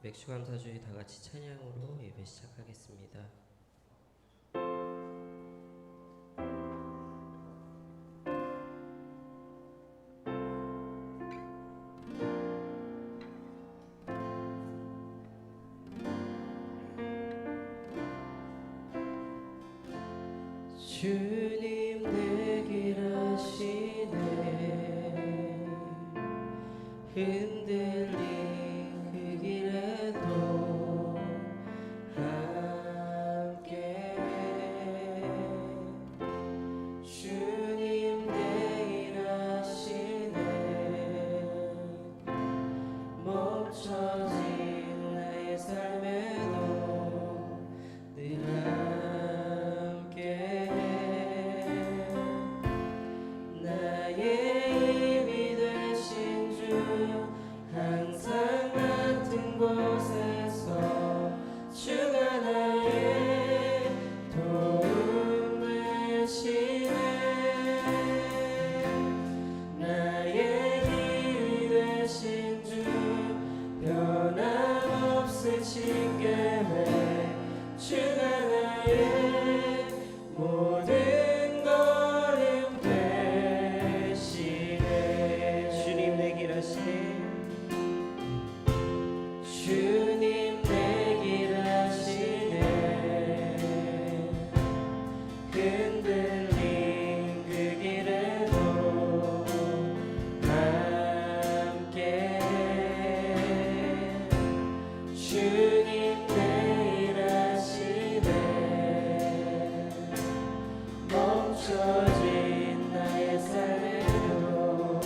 맥주감사주의 다같이 찬양으로 예배 시작하겠습니다. 주님 내 길 아시네 흔들린 그 길에도 함께 주님 내 길 아시네 멈춰진 나의 삶에도 늘 나의 힘이 되신 주 항상 같은 곳에서 주가 나의 도움 되시네 나의 힘이 되신 주 변함없으신 계획 주가 나의 모든 주님 내 길 아시네 흔들린 그 길에도 함께 주님 내 길 아시네 멈춰진 나의 삶에도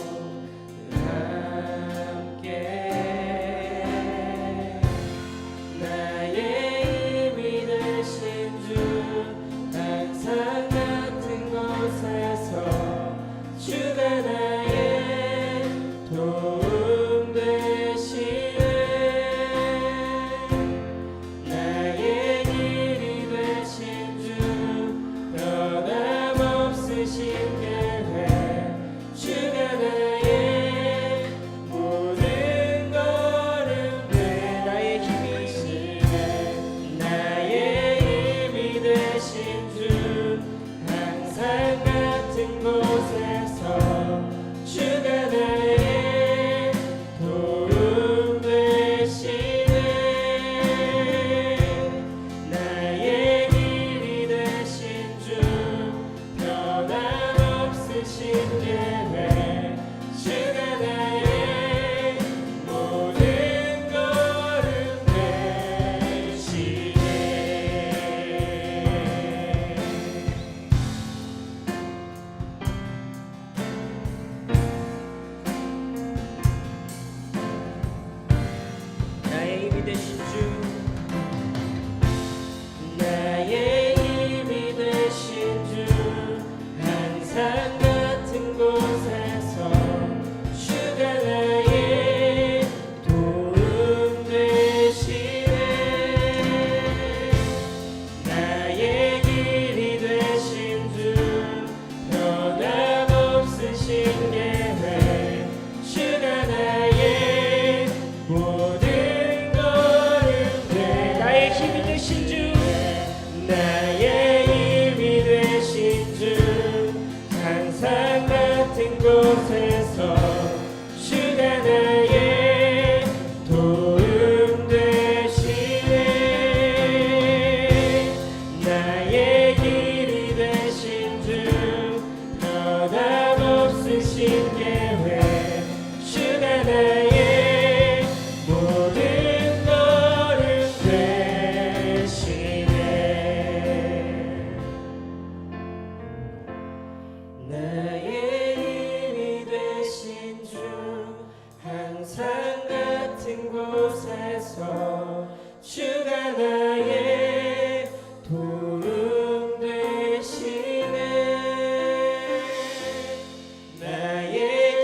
나의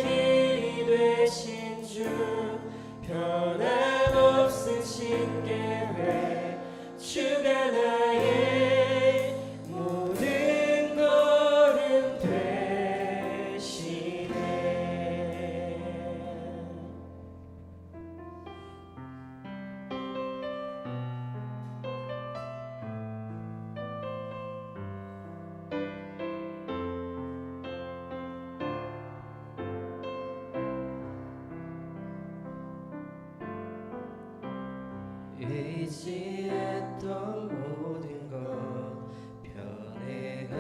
의지했던 모든 것 변해가고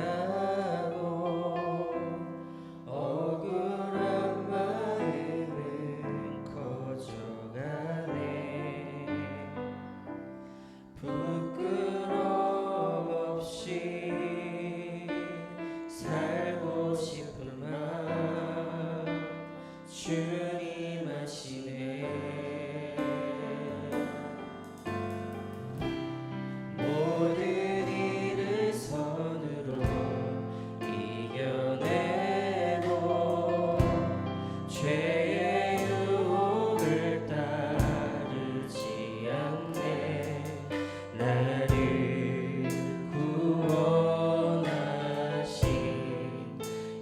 억울한 마음은 커져가네. 부끄럼 없이 살고 싶은 마음 주님 아시네. 모든 일을 선으로 이겨내고 죄의 유혹을 따르지 않네. 나를 구원하신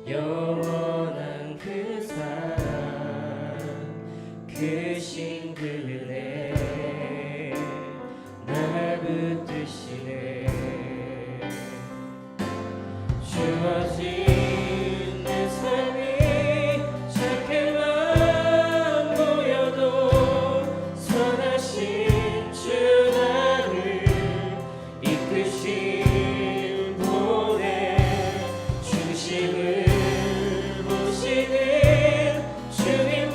영원한 그 사랑 크신 그네 날 붙드시네. 주어진 내 삶이 작게만 보여도 선하신 주 나를 이끄신 보내 중심을 보시는 주님만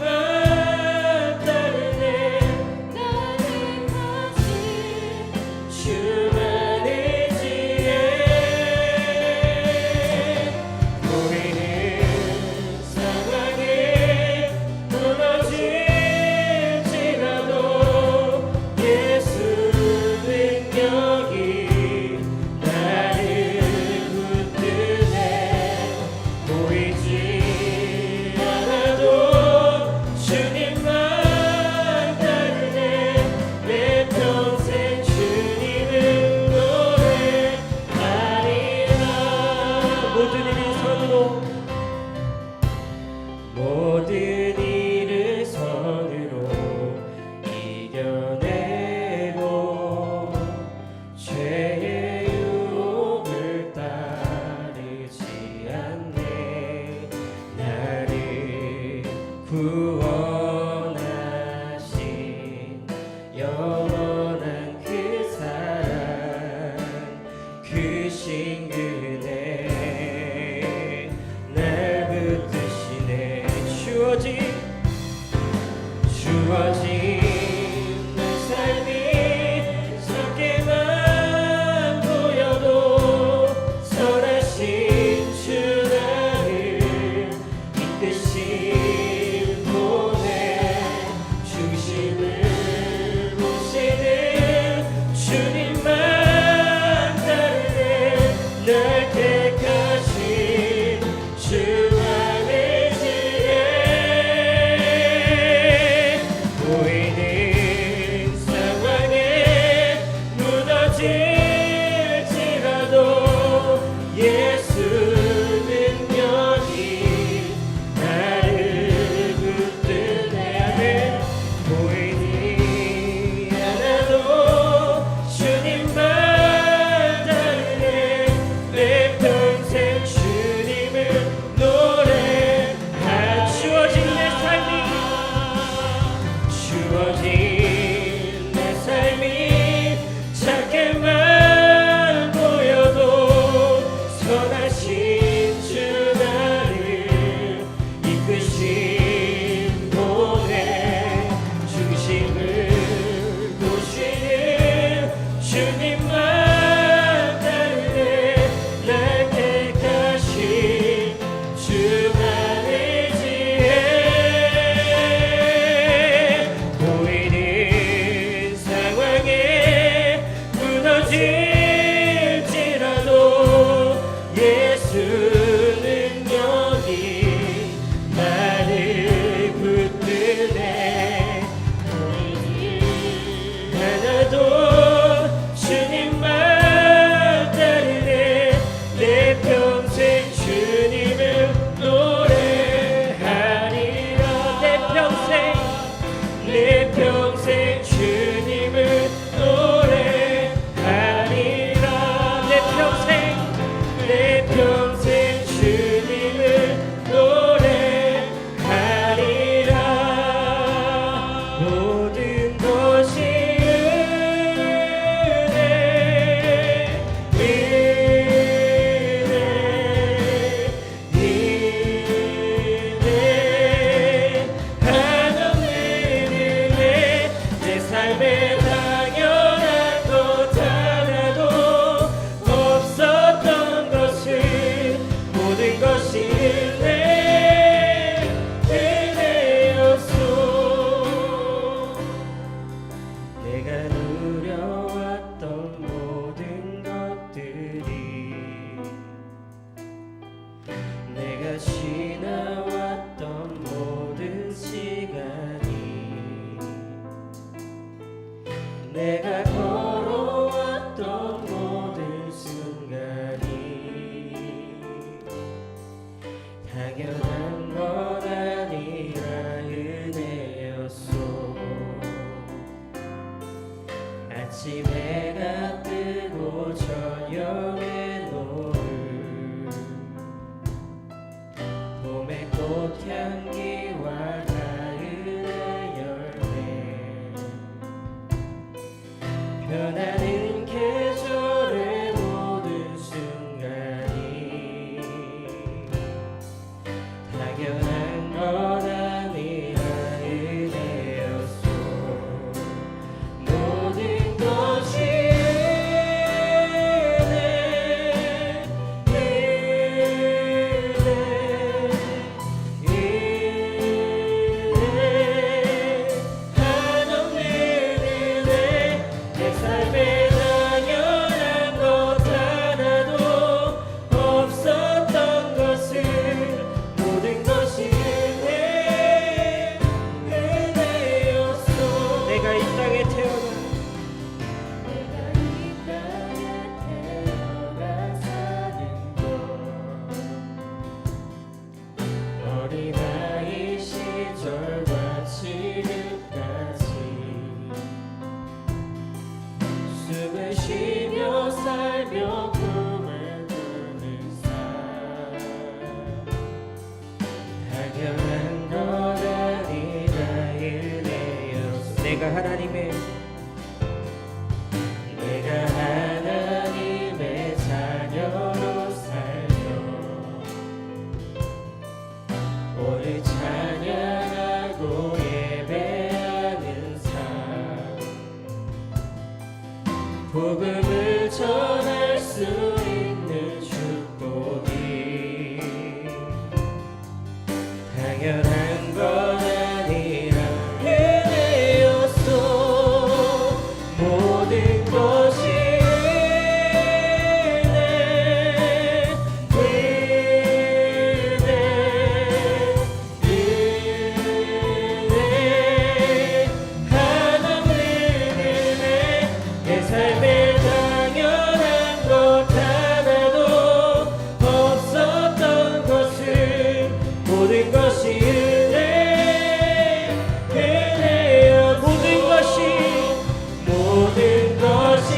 따르네. 나를 가진 주만의 지혜 보이는 상황에 무너질지라도 예수 능력이 나를 붙드네. 보이지 않아도 주님만 따르네. 내 평생 주님을 노래하리라. 모든 일을 선으로 모든 일을 선으로 이겨내고 죄의 유혹을 따르지 않네. 나를 구원하신 영원한 그 사랑 크신 그네 날 붙드시네. 주어진 내 삶이 작게만 보여도 선하신 주 나를 이끄신 보내 중심을 보시는 주님만 따르네. 날 택하신 주 안의 지혜 보이는 상황에 무너질지라도 예수 능력이 나를 내가 걸어왔던 모든 순간이 당연한 건 아니라 은혜였소. 아침 해가 뜨고 저녁에 노을, 봄의 꽃향기와 가을의 열매, 변하는 계절의 모든 순간이 당연한 건 아니라 은혜였소. 모든 것이 한없는 은혜, 내 삶에 당연한 것 하나도 없었던 것을, 모든 것이 은혜였소. 내가 이 땅에 태어나 사는 것, 어린아이 시절과 지금까지 숨을 쉬며 살며 꿈을 꾸는 삶, 당연한 건 아니라 은혜였소. 내가 하나님의 자녀로 살며 오늘 찬양하고 예배하는 삶, 복음을 전할 수 있는 축복이 당연한 건 아니라 은혜였소. 모든 것이 은혜, 한없는 은혜, 내 삶에 당연한 것 하나도 없었던 것을, 모든 것이 은혜여. 모든 것이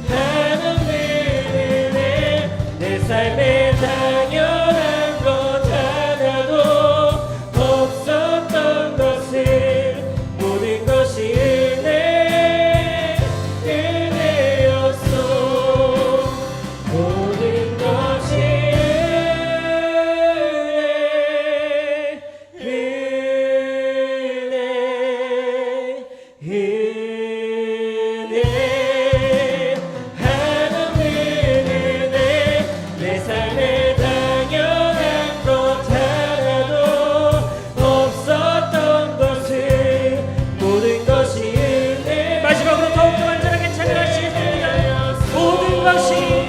한없는 은혜, 내 삶에 당연한 것 하나도 없었던 것을, 모든 것이 은혜였소. 모든 것이 은혜, 한없는 은혜, 내 삶에 당연한 것 하나도 없었던 것을, 모든 것이 은혜. 마지막으로 더욱더 완전하게 찬양하시겠습니다. 모든 것이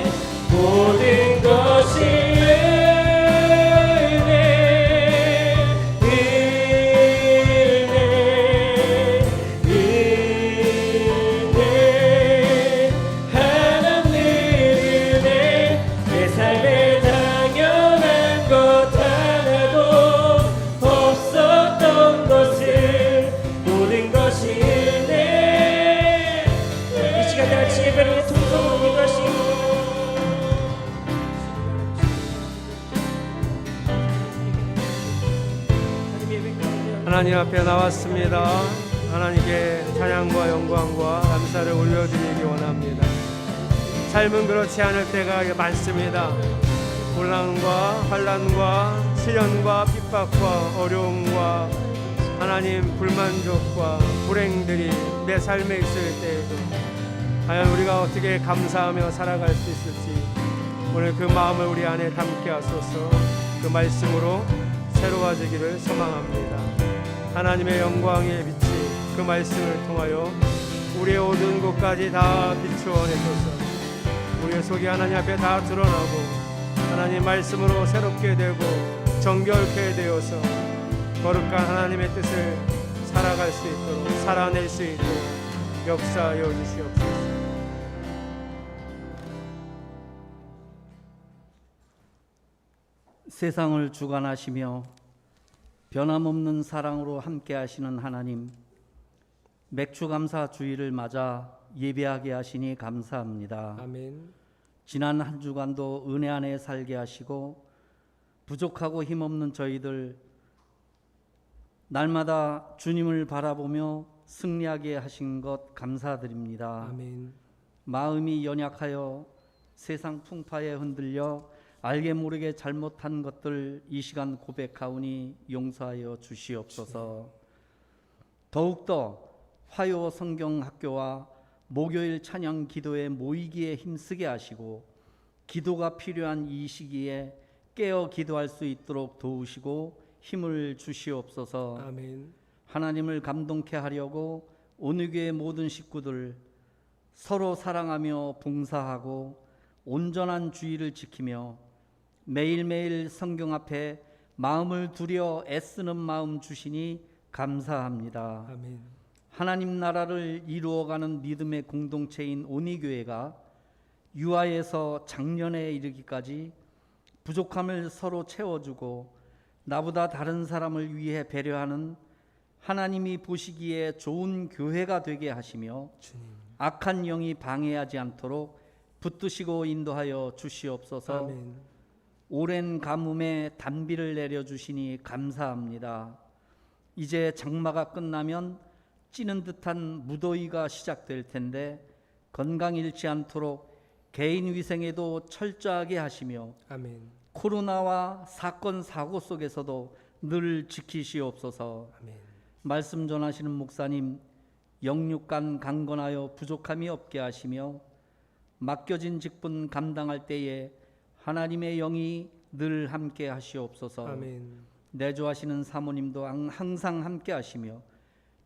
한없는 은혜, 내 삶에 당연한 것 하나도 없었던 것을, 모든 것이 은혜. 이 시간 다 같이 예배를 통해서 모든 것이 하나님 앞에 나왔습니다. 하나님께 찬양과 영광과 감사를 올려드리기 원합니다. 삶은 그렇지 않을 때가 많습니다. 곤란과 환난과 시련과 핍박과 어려움과 하나님 불만족과 불행들이 내 삶에 있을 때에도 과연 우리가 어떻게 감사하며 살아갈 수 있을지 오늘 그 마음을 우리 안에 담게 하소서. 그 말씀으로 새로워지기를 소망합니다. 하나님의 영광의 빛이 그 말씀을 통하여 우리의 모든 곳까지 다 비추어 내소서. 우리의 속이 하나님 앞에 다 드러나고 하나님 말씀으로 새롭게 되고 정결케 되어서 거룩한 하나님의 뜻을 살아갈 수 있도록 살아낼 수 있도록 역사하여 주시옵소서. 세상을 주관하시며 변함없는 사랑으로 함께하시는 하나님, 맥주감사 주일을 맞아 예배하게 하시니 감사합니다. 아멘. 지난 한 주간도 은혜 안에 살게 하시고 부족하고 힘없는 저희들 날마다 주님을 바라보며 승리하게 하신 것 감사드립니다. 아멘. 마음이 연약하여 세상 풍파에 흔들려 알게 모르게 잘못한 것들 이 시간 고백하오니 용서하여 주시옵소서. 더욱더 화요 성경학교와 목요일 찬양 기도에 모이기에 힘쓰게 하시고 기도가 필요한 이 시기에 깨어 기도할 수 있도록 도우시고 힘을 주시옵소서. 아멘. 하나님을 감동케 하려고 온유교의 모든 식구들 서로 사랑하며 봉사하고 온전한 주의를 지키며 매일매일 성경 앞에 마음을 두려 애쓰는 마음 주시니 감사합니다. 아멘. 하나님 나라를 이루어가는 믿음의 공동체인 온희교회가 유아에서 장년에 이르기까지 부족함을 서로 채워주고 나보다 다른 사람을 위해 배려하는 하나님이 보시기에 좋은 교회가 되게 하시며 주님. 악한 영이 방해하지 않도록 붙드시고 인도하여 주시옵소서. 아멘. 오랜 가뭄에 단비를 내려주시니 감사합니다. 이제 장마가 끝나면 찌는 듯한 무더위가 시작될 텐데 건강 잃지 않도록 개인 위생에도 철저하게 하시며 아멘. 코로나와 사건 사고 속에서도 늘 지키시옵소서. 아멘. 말씀 전하시는 목사님 영육간 강건하여 부족함이 없게 하시며 맡겨진 직분 감당할 때에 하나님의 영이 늘 함께 하시옵소서. 아멘. 내조하시는 사모님도 항상 함께 하시며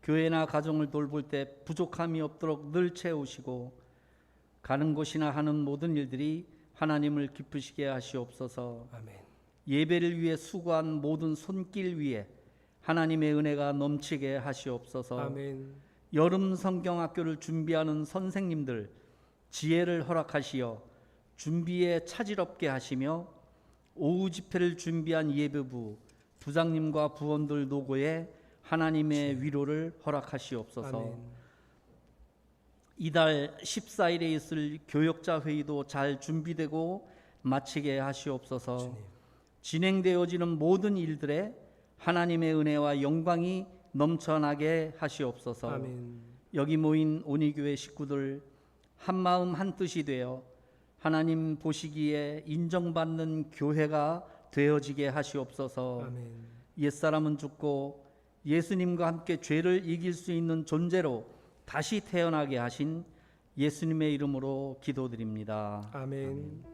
교회나 가정을 돌볼 때 부족함이 없도록 늘 채우시고 가는 곳이나 하는 모든 일들이 하나님을 기쁘시게 하시옵소서. 아멘. 예배를 위해 수고한 모든 손길 위에 하나님의 은혜가 넘치게 하시옵소서. 아멘. 여름 성경학교를 준비하는 선생님들 지혜를 허락하시어 준비에 차질없게 하시며 오후 집회를 준비한 예배부 부장님과 부원들 노고에 하나님의 위로를 허락하시옵소서. 아멘. 이달 14일에 있을 교역자 회의도 잘 준비되고 마치게 하시옵소서. 주님. 진행되어지는 모든 일들에 하나님의 은혜와 영광이 넘쳐나게 하시옵소서. 아멘. 여기 모인 온희교회 식구들 한마음 한뜻이 되어 하나님 보시기에 인정받는 교회가 되어지게 하시옵소서. 아멘. 옛사람은 죽고 예수님과 함께 죄를 이길 수 있는 존재로 다시 태어나게 하신 예수님의 이름으로 기도드립니다. 아멘.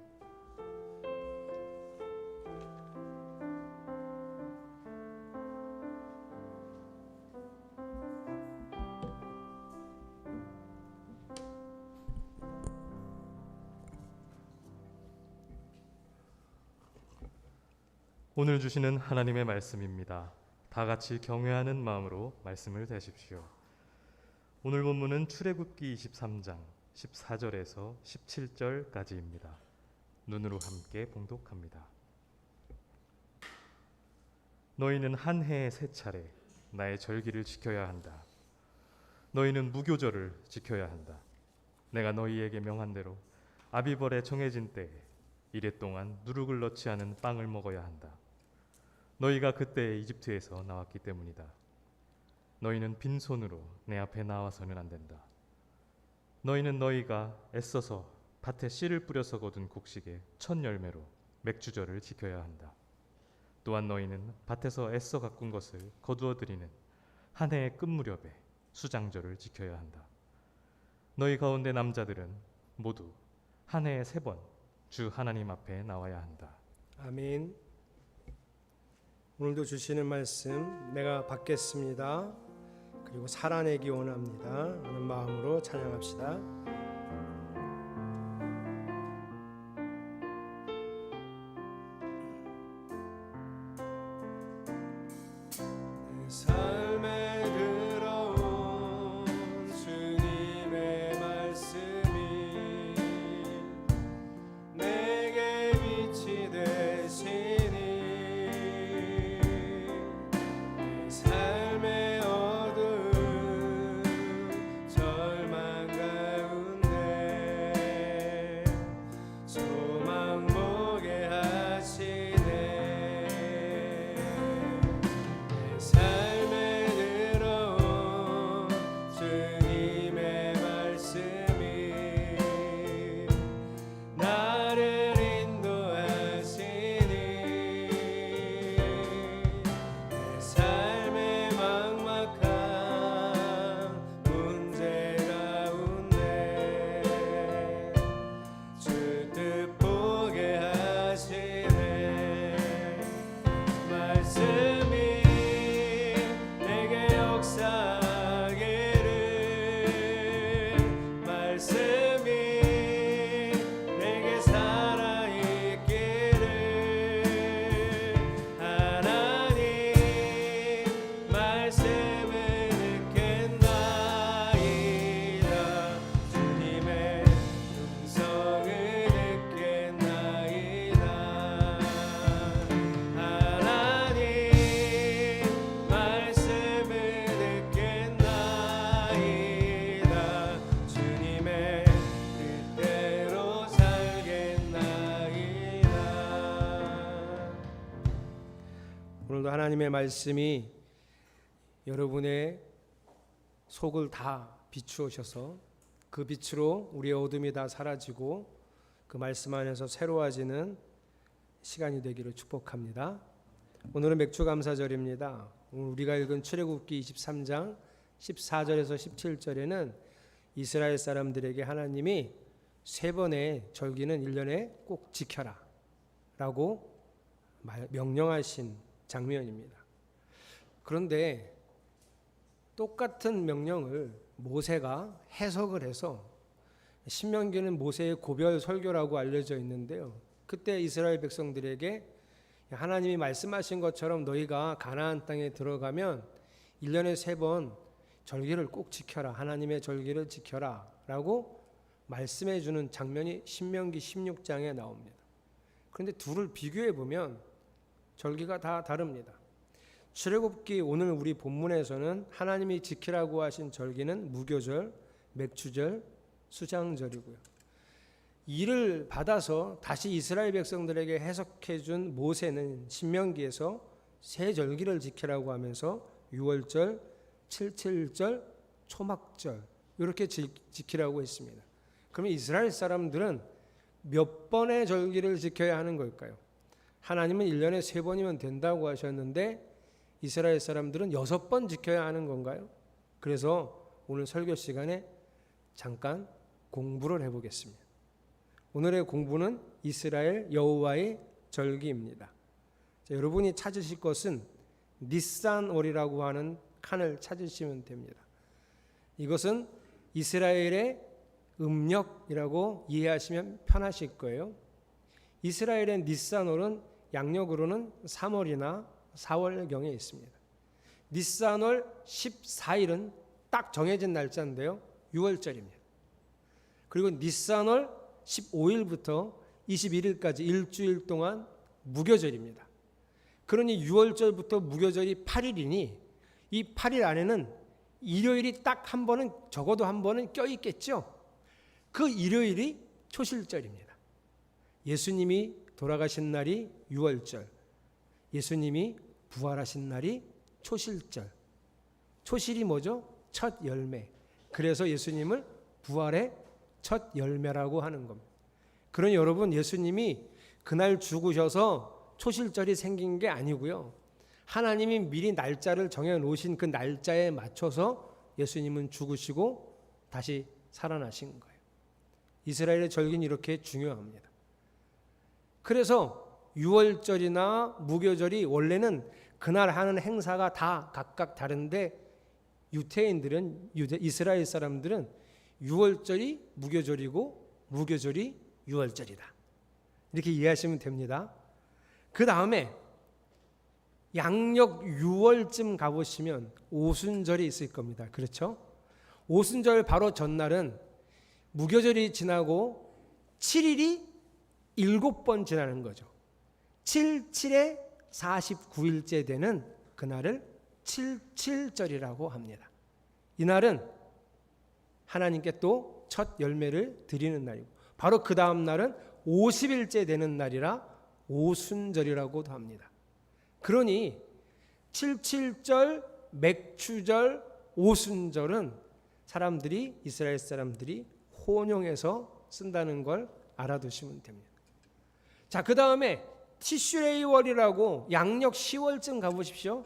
오늘 주시는 하나님의 말씀입니다. 다 같이 경외하는 마음으로 말씀을 대십시오. 오늘 본문은 출애굽기 23장 14절에서 17절까지입니다. 눈으로 함께 봉독합니다. 너희는 한 해에 3차례 나의 절기를 지켜야 한다. 너희는 무교절을 지켜야 한다. 내가 너희에게 명한 대로 아비벌에 정해진 때에 이래 동안 누룩을 넣지 않은 빵을 먹어야 한다. 너희가 그때 이집트에서 나왔기 때문이다. 너희는 빈손으로 내 앞에 나와서는 안 된다. 너희는 너희가 애써서 밭에 씨를 뿌려서 거둔 곡식의 첫 열매로 맥주절을 지켜야 한다. 또한 너희는 밭에서 애써 가꾼 것을 거두어 드리는 한 해의 끝 무렵에 수장절을 지켜야 한다. 너희 가운데 남자들은 모두 한 해에 3번 주 하나님 앞에 나와야 한다. 아멘. 오늘도 주시는 말씀 내가 받겠습니다. 그리고 살아내기 원합니다. 하는 마음으로 찬양합시다. 오늘 하나님의 말씀이 여러분의 속을 다 비추어셔서 그 빛으로 우리의 어둠이 다 사라지고 그 말씀 안에서 새로워지는 시간이 되기를 축복합니다. 오늘은 맥주감사절입니다. 오늘 우리가 읽은 출애굽기 23장 14절에서 17절에는 이스라엘 사람들에게 하나님이 3번의 절기는 1년에 꼭 지켜라 라고 명령하신 장면입니다. 그런데 똑같은 명령을 모세가 해석을 해서 신명기는 모세의 고별 설교라고 알려져 있는데요. 그때 이스라엘 백성들에게 하나님이 말씀하신 것처럼 너희가 가나안 땅에 들어가면 1년에 3번 절기를 꼭 지켜라. 하나님의 절기를 지켜라 라고 말씀해 주는 장면이 신명기 16장에 나옵니다. 그런데 둘을 비교해 보면 절기가 다 다릅니다. 출애굽기 오늘 우리 본문에서는 하나님이 지키라고 하신 절기는 무교절, 맥추절, 수장절이고요. 이를 받아서 다시 이스라엘 백성들에게 해석해 준 모세는 신명기에서 세 절기를 지키라고 하면서 6월절, 77절, 초막절 이렇게 지키라고 했습니다. 그러면 이스라엘 사람들은 몇 번의 절기를 지켜야 하는 걸까요? 하나님은 1년에 3번이면 된다고 하셨는데 이스라엘 사람들은 6번 지켜야 하는 건가요? 그래서 오늘 설교 시간에 잠깐 공부를 해보겠습니다. 오늘의 공부는 이스라엘 여호와의 절기입니다. 자, 여러분이 찾으실 것은 니산월이라고 하는 칸을 찾으시면 됩니다. 이것은 이스라엘의 음력이라고 이해하시면 편하실 거예요. 이스라엘의 니산월은 양력으로는 3월이나 4월경에 있습니다. 니산월 14일은 딱 정해진 날짜인데요. 6월절입니다. 그리고 니산월 15일부터 21일까지 일주일 동안 무교절입니다. 그러니 6월절부터 무교절이 8일이니 이 8일 안에는 일요일이 딱 한 번은 적어도 한 번은 껴있겠죠. 그 일요일이 초실절입니다. 예수님이 돌아가신 날이 6월절, 예수님이 부활하신 날이 초실절. 초실이 뭐죠? 첫 열매. 그래서 예수님을 부활의 첫 열매라고 하는 겁니다. 그러니 여러분, 예수님이 그날 죽으셔서 초실절이 생긴 게 아니고요. 하나님이 미리 날짜를 정해놓으신 그 날짜에 맞춰서 예수님은 죽으시고 다시 살아나신 거예요. 이스라엘의 절기는 이렇게 중요합니다. 그래서 6월절이나 무교절이 원래는 그날 하는 행사가 다 각각 다른데 유태인들은 이스라엘 사람들은 6월절이 무교절이고 무교절이 6월절이다. 이렇게 이해하시면 됩니다. 그 다음에 양력 6월쯤 가보시면 오순절이 있을 겁니다. 그렇죠? 오순절 바로 전날은 무교절이 지나고 7일이 7번 지나는 거죠. 7, 7에 49일째 되는 그날을 77절이라고 합니다. 이날은 하나님께 또 첫 열매를 드리는 날이고 바로 그 다음 날은 50일째 되는 날이라 오순절이라고도 합니다. 그러니 77절, 맥추절, 오순절은 이스라엘 사람들이 혼용해서 쓴다는 걸 알아두시면 됩니다. 자, 그 다음에 티슈레이월이라고 양력 10월쯤 가보십시오.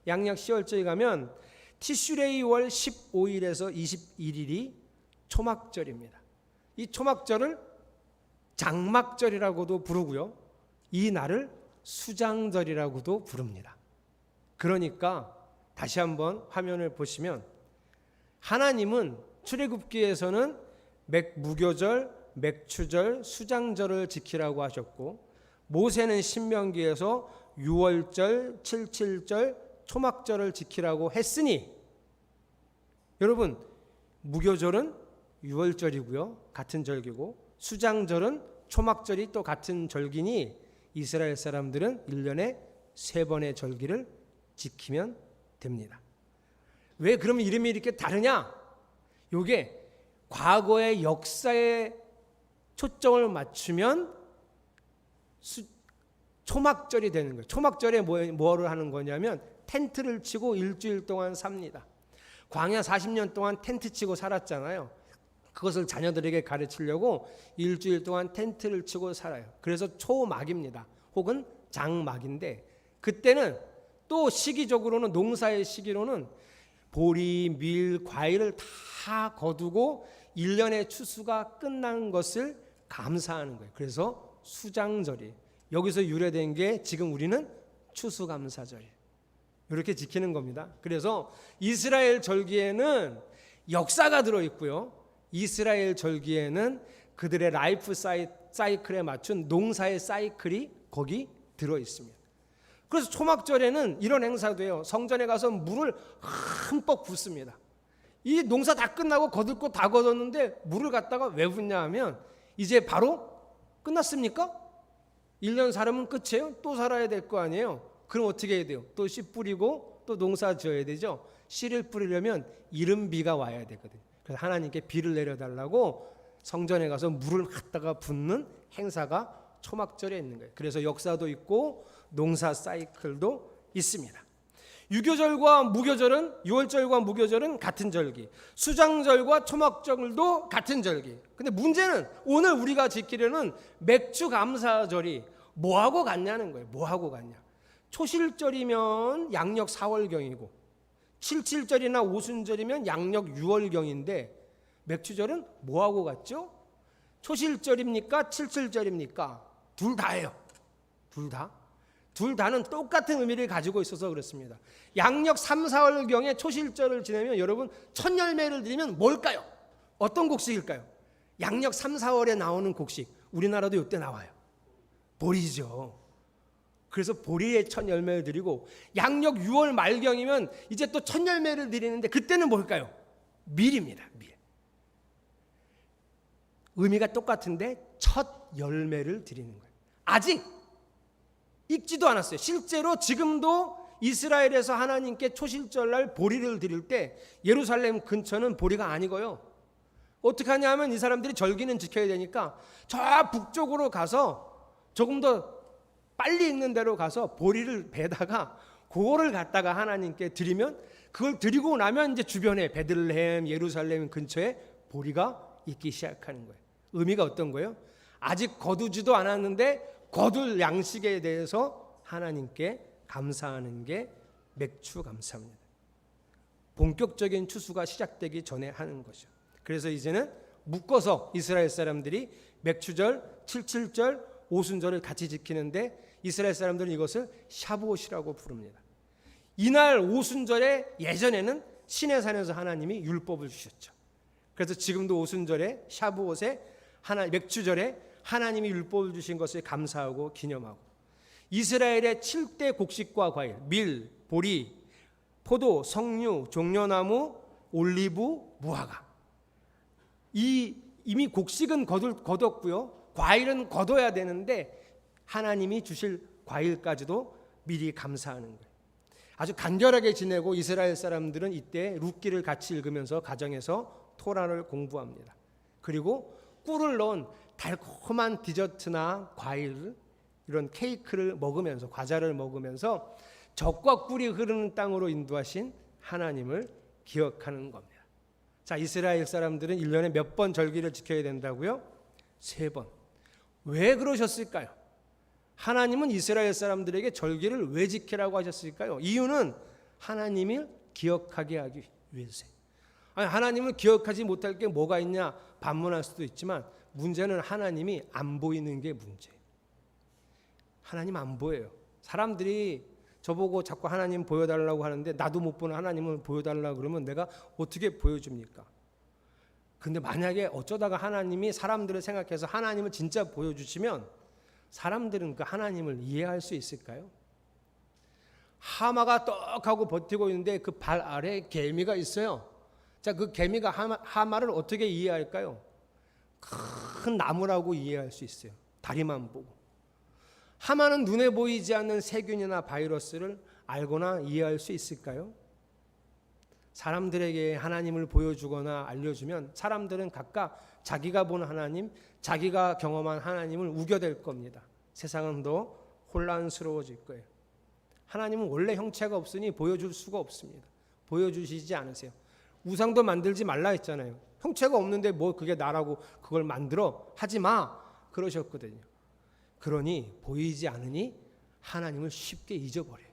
양력 10월쯤에 가면 티슈레이월 15일에서 21일이 초막절입니다. 이 초막절을 장막절이라고도 부르고요. 이 날을 수장절이라고도 부릅니다. 그러니까 다시 한번 화면을 보시면 하나님은 출애굽기에서는 무교절, 맥추절, 수장절을 지키라고 하셨고 모세는 신명기에서 6월절, 77절, 초막절을 지키라고 했으니 여러분 무교절은 6월절이고요. 같은 절기고 수장절은 초막절이 또 같은 절기니 이스라엘 사람들은 1년에 3번의 절기를 지키면 됩니다. 왜 그러면 이름이 이렇게 다르냐? 이게 과거의 역사에 초점을 맞추면 초막절이 되는 거예요. 초막절에 뭐를 하는 거냐면 텐트를 치고 일주일 동안 삽니다. 광야 40년 동안 텐트 치고 살았잖아요. 그것을 자녀들에게 가르치려고 일주일 동안 텐트를 치고 살아요. 그래서 초막입니다. 혹은 장막인데, 그때는 또 시기적으로는, 농사의 시기로는 보리, 밀, 과일을 다 거두고 1년의 추수가 끝난 것을 감사하는 거예요. 그래서 수장절이, 여기서 유래된 게 지금 우리는 추수감사절이에요. 이렇게 지키는 겁니다. 그래서 이스라엘 절기에는 역사가 들어있고요, 이스라엘 절기에는 그들의 라이프 사이클에 맞춘 농사의 사이클이 거기 들어있습니다. 그래서 초막절에는 이런 행사도 해요. 성전에 가서 물을 흠뻑 붓습니다. 이 농사 다 끝나고 거둘 거 다 거뒀는데 물을 갖다가 왜 붓냐 하면, 이제 바로 끝났습니까? 1년 살으면 끝이에요? 또 살아야 될 거 아니에요? 그럼 어떻게 해야 돼요? 또 씨 뿌리고 또 농사 지어야 되죠. 씨를 뿌리려면 이른 비가 와야 되거든요. 그래서 하나님께 비를 내려달라고 성전에 가서 물을 갖다가 붓는 행사가 초막절에 있는 거예요. 그래서 역사도 있고 농사 사이클도 있습니다. 유교절과 무교절은, 유월절과 무교절은 같은 절기, 수장절과 초막절도 같은 절기. 근데 문제는 오늘 우리가 지키려는 맥주감사절이 뭐하고 같냐는 거예요. 뭐하고 같냐? 초실절이면 양력 4월경이고 77절이나 오순절이면 양력 6월경인데 맥주절은 뭐하고 같죠? 초실절입니까? 77절입니까? 둘 다예요. 둘 다. 둘 다는 똑같은 의미를 가지고 있어서 그렇습니다. 양력 3, 4월경에 초실절을 지내면 여러분 첫 열매를 드리면 뭘까요? 어떤 곡식일까요? 양력 3, 4월에 나오는 곡식, 우리나라도 이때 나와요. 보리죠. 그래서 보리의 첫 열매를 드리고, 양력 6월 말경이면 이제 또 첫 열매를 드리는데 그때는 뭘까요? 밀입니다. 밀. 의미가 똑같은데 첫 열매를 드리는 거예요. 아직 익지도 않았어요. 실제로 지금도 이스라엘에서 하나님께 초실절날 보리를 드릴 때 예루살렘 근처는 보리가 아니고요. 어떻게 하냐 하면 이 사람들이 절기는 지켜야 되니까 저 북쪽으로 가서 조금 더 빨리 익는 데로 가서 보리를 베다가 그거를 갖다가 하나님께 드리면, 그걸 드리고 나면 이제 주변에 베들레헴, 예루살렘 근처에 보리가 익기 시작하는 거예요. 의미가 어떤 거예요? 아직 거두지도 않았는데 거둘 양식에 대해서 하나님께 감사하는 게 맥추감사입니다. 본격적인 추수가 시작되기 전에 하는 거죠. 그래서 이제는 묶어서 이스라엘 사람들이 맥추절, 77절, 오순절을 같이 지키는데 이스라엘 사람들은 이것을 샤부옷이라고 부릅니다. 이날 오순절에 예전에는 시내산에서 하나님이 율법을 주셨죠. 그래서 지금도 오순절에, 샤부옷에, 맥추절에 하나님이 율법을 주신 것을 감사하고 기념하고, 이스라엘의 7대 곡식과 과일, 밀, 보리, 포도, 석류, 종려나무, 올리브, 무화과, 이미 곡식은 거뒀고요, 과일은 거둬야 되는데 하나님이 주실 과일까지도 미리 감사하는 거예요. 아주 간결하게 지내고 이스라엘 사람들은 이때 룻기를 같이 읽으면서 가정에서 토라를 공부합니다. 그리고 꿀을 넣은 달콤한 디저트나 과일, 이런 케이크를 먹으면서, 과자를 먹으면서 젖과 꿀이 흐르는 땅으로 인도하신 하나님을 기억하는 겁니다. 자, 이스라엘 사람들은 1년에 몇 번 절기를 지켜야 된다고요? 3번. 왜 그러셨을까요? 하나님은 이스라엘 사람들에게 절기를 왜 지키라고 하셨을까요? 이유는 하나님을 기억하게 하기 위해서예요. 아니, 하나님을 기억하지 못할 게 뭐가 있냐 반문할 수도 있지만, 문제는 하나님이 안 보이는 게 문제예요. 하나님 안 보여요. 사람들이 저보고 자꾸 하나님 보여달라고 하는데 나도 못 보는 하나님을 보여달라고 그러면 내가 어떻게 보여줍니까? 근데 만약에 어쩌다가 하나님이 사람들을 생각해서 하나님을 진짜 보여주시면 사람들은 그 하나님을 이해할 수 있을까요? 하마가 떡하고 버티고 있는데 그 발 아래에 개미가 있어요. 자, 그 개미가 하마를 어떻게 이해할까요? 큰 나무라고 이해할 수 있어요. 다리만 보고. 하마는 눈에 보이지 않는 세균이나 바이러스를 알거나 이해할 수 있을까요? 사람들에게 하나님을 보여주거나 알려주면 사람들은 각각 자기가 본 하나님, 자기가 경험한 하나님을 우겨댈 겁니다. 세상은 더 혼란스러워질 거예요. 하나님은 원래 형체가 없으니 보여줄 수가 없습니다. 보여주시지 않으세요. 우상도 만들지 말라 했잖아요. 형체가 없는데 뭐 그게 나라고 그걸 만들어 하지 마 그러셨거든요. 그러니 보이지 않으니 하나님을 쉽게 잊어버려요.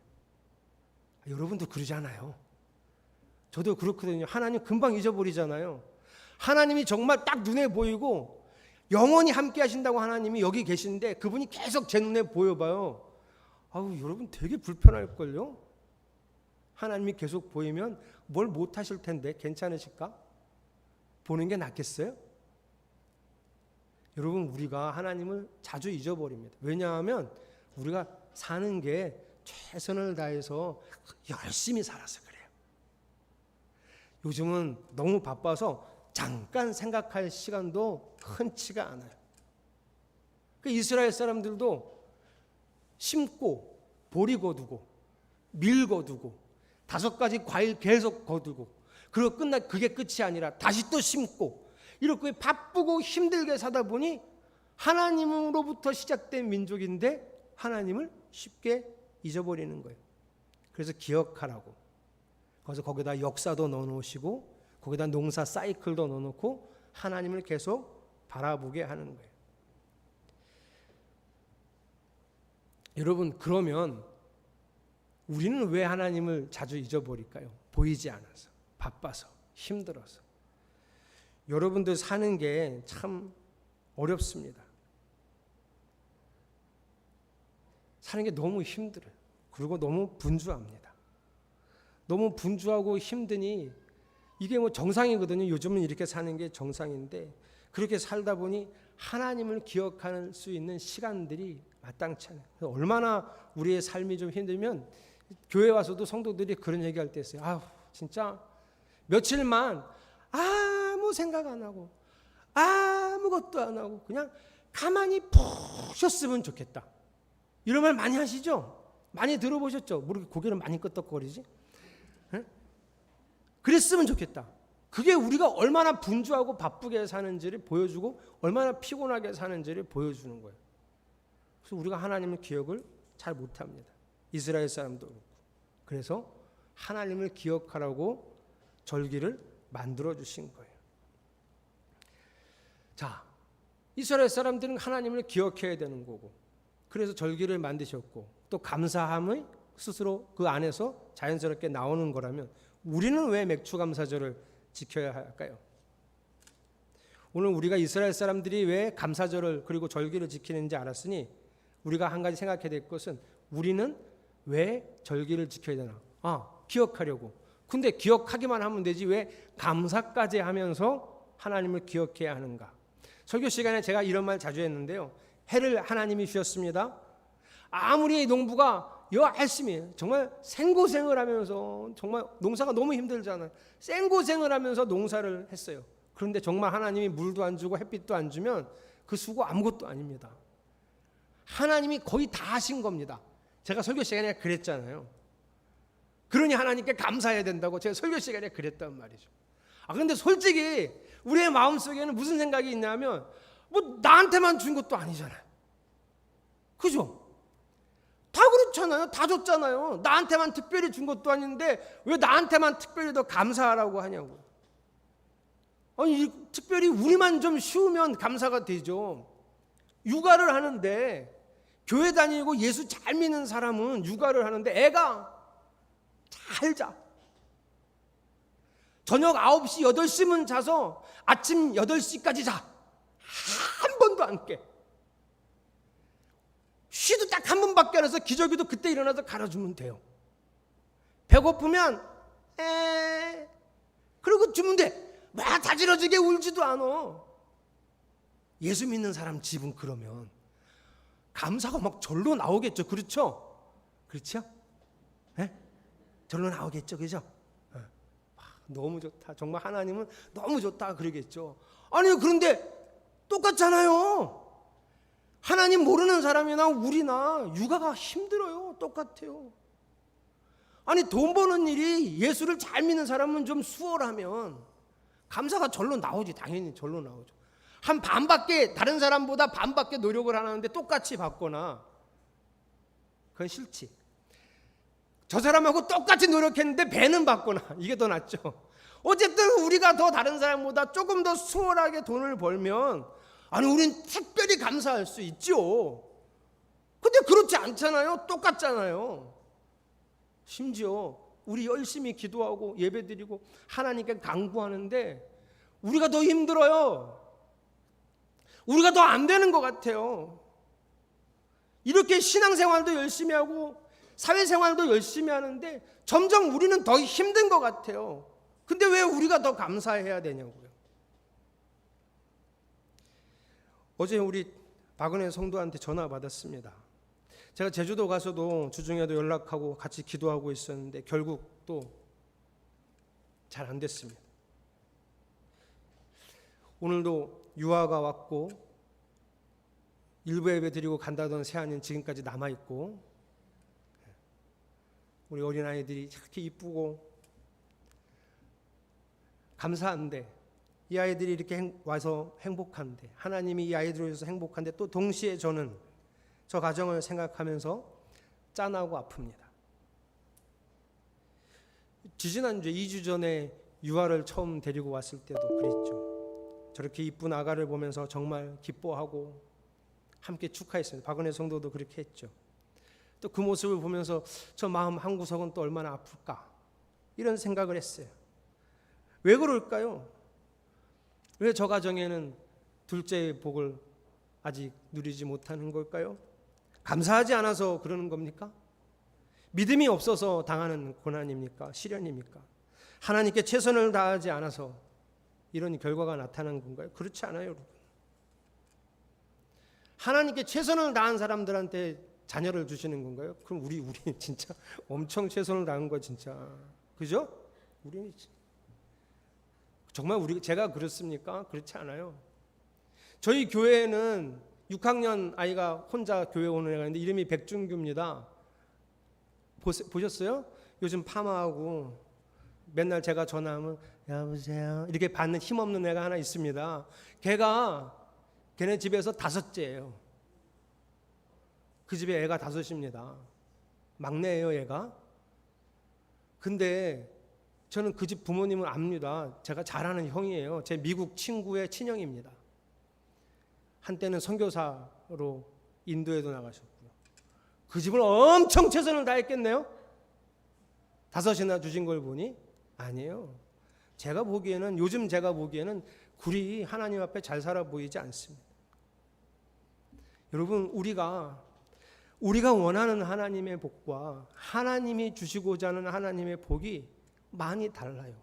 여러분도 그러잖아요. 저도 그렇거든요. 하나님 금방 잊어버리잖아요. 하나님이 정말 딱 눈에 보이고 영원히 함께 하신다고 하나님이 여기 계신데 그분이 계속 제 눈에 보여봐요. 아우, 여러분 되게 불편할걸요? 하나님이 계속 보이면 뭘 못하실 텐데 괜찮으실까? 보는 게 낫겠어요? 여러분, 우리가 하나님을 자주 잊어버립니다. 왜냐하면 우리가 사는 게 최선을 다해서 열심히 살아서 그래요. 요즘은 너무 바빠서 잠깐 생각할 시간도 흔치가 않아요. 그 이스라엘 사람들도 심고 보리 거두고 밀 거두고 5가지 과일 계속 거두고 그리고 그게 끝이 아니라 다시 또 심고 이렇게 바쁘고 힘들게 사다 보니 하나님으로부터 시작된 민족인데 하나님을 쉽게 잊어버리는 거예요. 그래서 기억하라고. 그래서 거기다 역사도 넣어놓으시고 거기다 농사 사이클도 넣어놓고 하나님을 계속 바라보게 하는 거예요. 여러분, 그러면 우리는 왜 하나님을 자주 잊어버릴까요? 보이지 않아서, 바빠서, 힘들어서. 여러분들 사는 게 참 어렵습니다. 사는 게 너무 힘들어요. 그리고 너무 분주합니다. 너무 분주하고 힘드니 이게 뭐 정상이거든요. 요즘은 이렇게 사는 게 정상인데 그렇게 살다 보니 하나님을 기억할 수 있는 시간들이 마땅치 않아요. 얼마나 우리의 삶이 좀 힘들면 교회 와서도 성도들이 그런 얘기할 때 있어요. 아, 진짜 며칠만 아무 생각 안 하고 아무것도 안 하고 그냥 가만히 푹 쉬었으면 좋겠다. 이런 말 많이 하시죠? 많이 들어보셨죠? 모르게 고개를 많이 끄덕거리지? 네? 그랬으면 좋겠다. 그게 우리가 얼마나 분주하고 바쁘게 사는지를 보여주고 얼마나 피곤하게 사는지를 보여주는 거예요. 그래서 우리가 하나님의 기억을 잘 못합니다. 이스라엘 사람도 그렇고. 그래서 하나님을 기억하라고 절기를 만들어 주신 거예요. 자, 이스라엘 사람들은 하나님을 기억해야 되는 거고 그래서 절기를 만드셨고 또 감사함을 스스로 그 안에서 자연스럽게 나오는 거라면 우리는 왜 맥추감사절을 지켜야 할까요? 오늘 우리가 이스라엘 사람들이 왜 감사절을 그리고 절기를 지키는지 알았으니 우리가 한 가지 생각해야 될 것은 우리는 왜 절기를 지켜야 되나? 기억하려고. 근데 기억하기만 하면 되지 왜 감사까지 하면서 하나님을 기억해야 하는가? 설교 시간에 제가 이런 말 자주 했는데요. 해를 하나님이 주셨습니다. 아무리 농부가 열심히 정말 생고생을 하면서 정말 농사가 너무 힘들잖아요. 생고생을 하면서 농사를 했어요. 그런데 정말 하나님이 물도 안 주고 햇빛도 안 주면 그 수고 아무것도 아닙니다. 하나님이 거의 다 하신 겁니다. 제가 설교 시간에 그랬잖아요. 그러니 하나님께 감사해야 된다고 제가 설교 시간에 그랬단 말이죠. 근데 솔직히 우리의 마음속에는 무슨 생각이 있냐면 뭐 나한테만 준 것도 아니잖아요. 그죠? 다 그렇잖아요. 다 줬잖아요. 나한테만 특별히 준 것도 아닌데 왜 나한테만 특별히 더 감사하라고 하냐고. 아니 특별히 우리만 좀 쉬우면 감사가 되죠. 육아를 하는데 교회 다니고 예수 잘 믿는 사람은 육아를 하는데 애가 잘 자. 저녁 9시, 8시면 자서 아침 8시까지 자. 한 번도 안 깨. 쉬도 딱 한 번밖에 안 해서 기저귀도 그때 일어나서 갈아주면 돼요. 배고프면 그리고 주면 돼. 막 다지러지게 울지도 않아. 예수 믿는 사람 집은 그러면 감사가 막 절로 나오겠죠. 그렇죠? 그렇죠? 네? 절로 나오겠죠. 그죠? 너무 좋다. 정말 하나님은 너무 좋다. 그러겠죠. 아니 그런데 똑같잖아요. 하나님 모르는 사람이나 우리나 육아가 힘들어요. 똑같아요. 아니 돈 버는 일이 예수를 잘 믿는 사람은 좀 수월하면 감사가 절로 나오지. 당연히 절로 나오죠. 한 반밖에 다른 사람보다 반밖에 노력을 안 하는데 똑같이 받거나 그건 싫지. 저 사람하고 똑같이 노력했는데 배는 받거나 이게 더 낫죠. 어쨌든 우리가 더 다른 사람보다 조금 더 수월하게 돈을 벌면 아니 우린 특별히 감사할 수 있죠. 근데 그렇지 않잖아요. 똑같잖아요. 심지어 우리 열심히 기도하고 예배드리고 하나님께 간구하는데 우리가 더 힘들어요. 우리가 더 안 되는 것 같아요. 이렇게 신앙생활도 열심히 하고 사회생활도 열심히 하는데 점점 우리는 더 힘든 것 같아요. 근데 왜 우리가 더 감사해야 되냐고요. 어제 우리 박은혜 성도한테 전화 받았습니다. 제가 제주도 가서도 주중에도 연락하고 같이 기도하고 있었는데 결국 또 잘 안 됐습니다. 오늘도 유아가 왔고 일부 예배 드리고 간다던 새아이는 지금까지 남아있고 우리 어린아이들이 이렇게 이쁘고 감사한데 이 아이들이 이렇게 와서 행복한데 하나님이 이 아이들을 위해서 행복한데 또 동시에 저는 저 가정을 생각하면서 짠하고 아픕니다. 지지난주에 2주 전에 유아를 처음 데리고 왔을 때도 그랬죠. 저렇게 이쁜 아가를 보면서 정말 기뻐하고 함께 축하했습니다. 박은혜 성도도 그렇게 했죠. 또 그 모습을 보면서 저 마음 한구석은 또 얼마나 아플까 이런 생각을 했어요. 왜 그럴까요? 왜 저 가정에는 둘째의 복을 아직 누리지 못하는 걸까요? 감사하지 않아서 그러는 겁니까? 믿음이 없어서 당하는 고난입니까? 시련입니까? 하나님께 최선을 다하지 않아서 이런 결과가 나타난 건가요? 그렇지 않아요, 여러분. 하나님께 최선을 다한 사람들한테 자녀를 주시는 건가요? 그럼 우리 진짜 엄청 최선을 다한 거 진짜. 그죠? 우리는 정말 제가 그렇습니까? 그렇지 않아요. 저희 교회에는 6학년 아이가 혼자 교회 오는 애가 있는데 이름이 백준규입니다. 보셨어요? 요즘 파마하고 맨날 제가 전화하면 여보세요 이렇게 받는 힘없는 애가 하나 있습니다. 걔네 집에서 5째예요. 그 집에 애가 5입니다. 막내예요, 얘가. 근데 저는 그 집 부모님을 압니다. 제가 잘 아는 형이에요. 제 미국 친구의 친형입니다. 한때는 선교사로 인도에도 나가셨고요. 그 집을 엄청 최선을 다했겠네요. 5이나 주신 걸 보니 아니에요. 요즘 제가 보기에는 굴이 하나님 앞에 잘 살아 보이지 않습니다. 여러분, 우리가 원하는 하나님의 복과 하나님이 주시고자 하는 하나님의 복이 많이 달라요.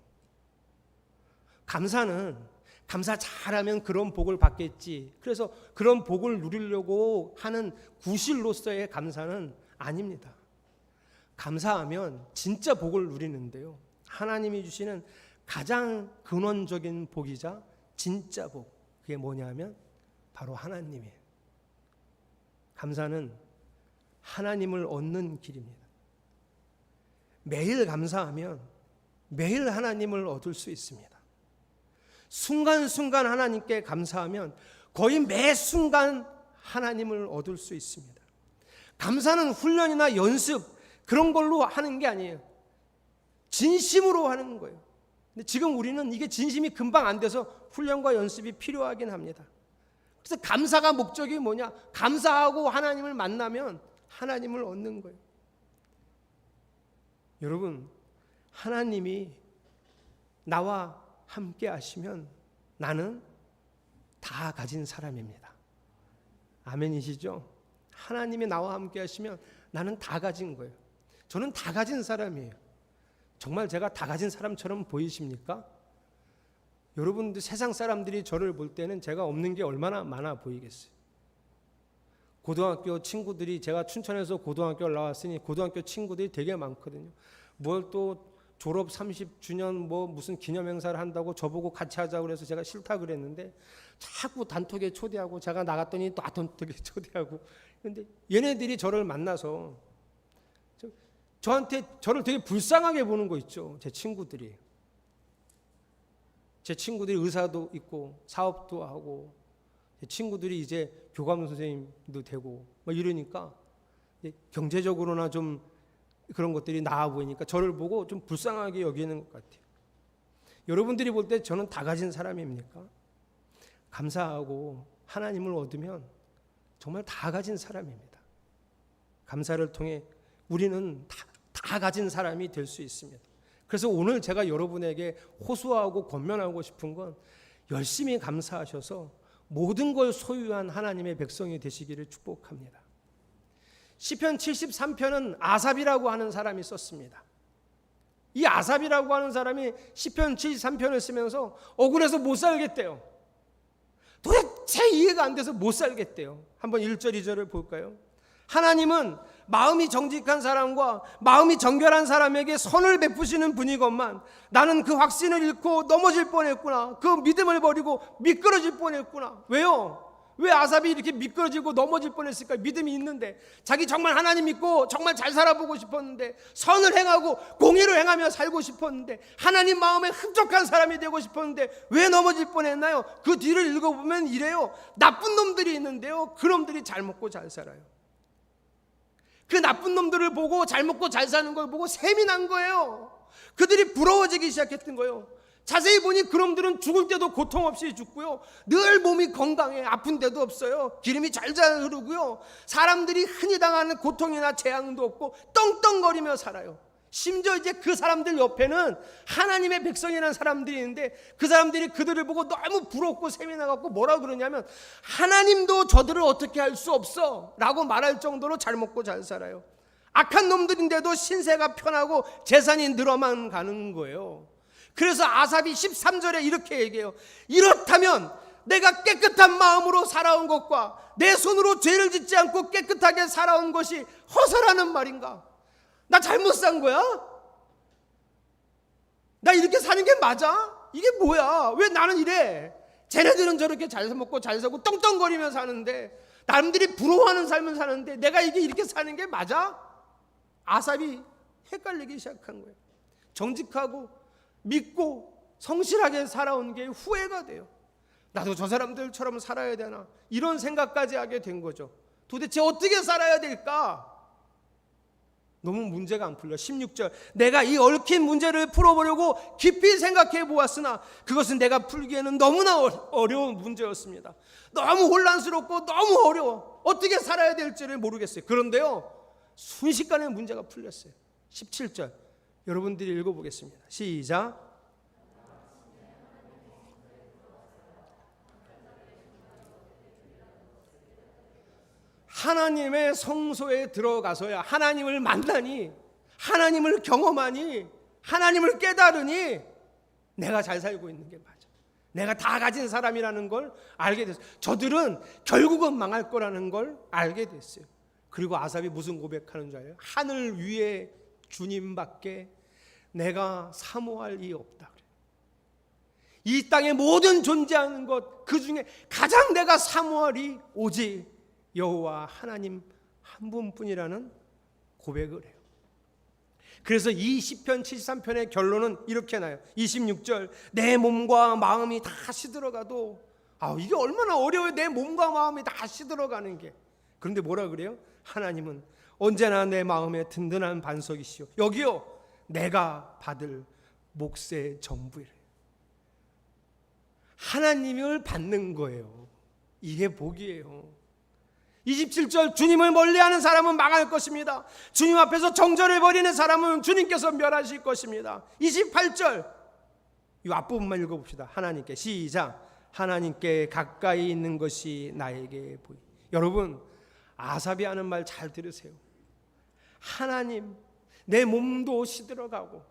감사 잘하면 그런 복을 받겠지. 그래서 그런 복을 누리려고 하는 구실로서의 감사는 아닙니다. 감사하면 진짜 복을 누리는데요. 하나님이 주시는 가장 근원적인 복이자 진짜 복. 그게 뭐냐면 바로 하나님이에요. 감사는 하나님을 얻는 길입니다. 매일 감사하면 매일 하나님을 얻을 수 있습니다. 순간순간 하나님께 감사하면 거의 매 순간 하나님을 얻을 수 있습니다. 감사는 훈련이나 연습 그런 걸로 하는 게 아니에요. 진심으로 하는 거예요. 근데 지금 우리는 이게 진심이 금방 안 돼서 훈련과 연습이 필요하긴 합니다. 그래서 감사가 목적이 뭐냐? 감사하고 하나님을 만나면 하나님을 얻는 거예요. 여러분, 하나님이 나와 함께 하시면 나는 다 가진 사람입니다. 아멘이시죠? 하나님이 나와 함께 하시면 나는 다 가진 거예요. 저는 다 가진 사람이에요. 정말 제가 다 가진 사람처럼 보이십니까? 여러분들 세상 사람들이 저를 볼 때는 제가 없는 게 얼마나 많아 보이겠어요. 고등학교 친구들이 제가 춘천에서 고등학교를 나왔으니 고등학교 친구들이 되게 많거든요. 뭘 또 졸업 30주년 뭐 무슨 기념행사를 한다고 저보고 같이 하자고 그래서 제가 싫다 그랬는데 자꾸 단톡에 초대하고 제가 나갔더니 또 단톡에 초대하고 근데 얘네들이 저를 만나서 저한테 저를 되게 불쌍하게 보는 거 있죠. 제 친구들이 의사도 있고 사업도 하고 제 친구들이 이제 교감 선생님도 되고 막 이러니까 경제적으로나 좀 그런 것들이 나아 보이니까 저를 보고 좀 불쌍하게 여기는 것 같아요. 여러분들이 볼 때 저는 다 가진 사람입니까? 감사하고 하나님을 얻으면 정말 다 가진 사람입니다. 감사를 통해 우리는 다 가진 사람이 될 수 있습니다. 그래서 오늘 제가 여러분에게 호소하고 권면하고 싶은 건 열심히 감사하셔서 모든 걸 소유한 하나님의 백성이 되시기를 축복합니다. 시편 73편은 아삽이라고 하는 사람이 썼습니다. 이 아삽이라고 하는 사람이 시편 73편을 쓰면서 억울해서 못 살겠대요. 도대체 이해가 안 돼서 못 살겠대요. 한번 1절 2절을 볼까요? 하나님은 마음이 정직한 사람과 마음이 정결한 사람에게 선을 베푸시는 분이건만 나는 그 확신을 잃고 넘어질 뻔했구나. 그 믿음을 버리고 미끄러질 뻔했구나. 왜요? 왜 아삽이 이렇게 미끄러지고 넘어질 뻔했을까? 믿음이 있는데, 자기 정말 하나님 믿고 정말 잘 살아보고 싶었는데, 선을 행하고 공의를 행하며 살고 싶었는데, 하나님 마음에 흡족한 사람이 되고 싶었는데 왜 넘어질 뻔했나요? 그 뒤를 읽어보면 이래요. 나쁜 놈들이 있는데요, 그 놈들이 잘 먹고 잘 살아요. 그 나쁜 놈들을 보고 잘 먹고 잘 사는 걸 보고 셈이 난 거예요. 그들이 부러워지기 시작했던 거예요. 자세히 보니 그놈들은 죽을 때도 고통 없이 죽고요, 늘 몸이 건강해, 아픈 데도 없어요. 기름이 잘잘 흐르고요, 사람들이 흔히 당하는 고통이나 재앙도 없고 떵떵거리며 살아요. 심지어 이제 그 사람들 옆에는 하나님의 백성이라는 사람들이 있는데, 그 사람들이 그들을 보고 너무 부럽고 셈이 나갖고 뭐라 그러냐면, 하나님도 저들을 어떻게 할 수 없어 라고 말할 정도로 잘 먹고 잘 살아요. 악한 놈들인데도 신세가 편하고 재산이 늘어만 가는 거예요. 그래서 아삽이 13절에 이렇게 얘기해요. 이렇다면 내가 깨끗한 마음으로 살아온 것과 내 손으로 죄를 짓지 않고 깨끗하게 살아온 것이 허사라는 말인가? 나 잘못 산 거야? 나 이렇게 사는 게 맞아? 이게 뭐야? 왜 나는 이래? 쟤네들은 저렇게 잘 먹고 잘 살고 떵떵거리며 사는데, 남들이 부러워하는 삶을 사는데 내가 이게 이렇게 사는 게 맞아? 아삽이 헷갈리기 시작한 거예요. 정직하고 믿고 성실하게 살아온 게 후회가 돼요. 나도 저 사람들처럼 살아야 되나, 이런 생각까지 하게 된 거죠. 도대체 어떻게 살아야 될까? 너무 문제가 안 풀려. 16절, 내가 이 얽힌 문제를 풀어보려고 깊이 생각해 보았으나 그것은 내가 풀기에는 너무나 어려운 문제였습니다. 너무 혼란스럽고 너무 어려워. 어떻게 살아야 될지를 모르겠어요. 그런데요, 순식간에 문제가 풀렸어요. 17절 여러분들이 읽어보겠습니다. 시작. 하나님의 성소에 들어가서야 하나님을 만나니, 하나님을 경험하니, 하나님을 깨달으니 내가 잘 살고 있는 게 맞아. 내가 다 가진 사람이라는 걸 알게 됐어요. 저들은 결국은 망할 거라는 걸 알게 됐어요. 그리고 아삽이 무슨 고백하는 줄 알아요? 하늘 위에 주님밖에 내가 사모할 이 없다. 이 땅에 모든 존재하는 것, 그 중에 가장 내가 사모할 이 오직 여호와 하나님 한 분뿐이라는 고백을 해요. 그래서 이 시편 73편의 결론은 이렇게 나요. 26절, 내 몸과 마음이 다 시들어가도, 이게 얼마나 어려워요. 내 몸과 마음이 다 시들어가는 게. 그런데 뭐라 그래요? 하나님은 언제나 내 마음에 든든한 반석이시오. 여기요, 내가 받을 몫의 전부이래. 하나님을 받는 거예요. 이게 복이에요. 27절, 주님을 멀리하는 사람은 망할 것입니다. 주님 앞에서 정절을 벌이는 사람은 주님께서 멸하실 것입니다. 28절, 이 앞부분만 읽어봅시다. 하나님께, 시작. 하나님께 가까이 있는 것이 나에게 보이. 여러분, 아삽이 하는 말 잘 들으세요. 하나님, 내 몸도 시들어가고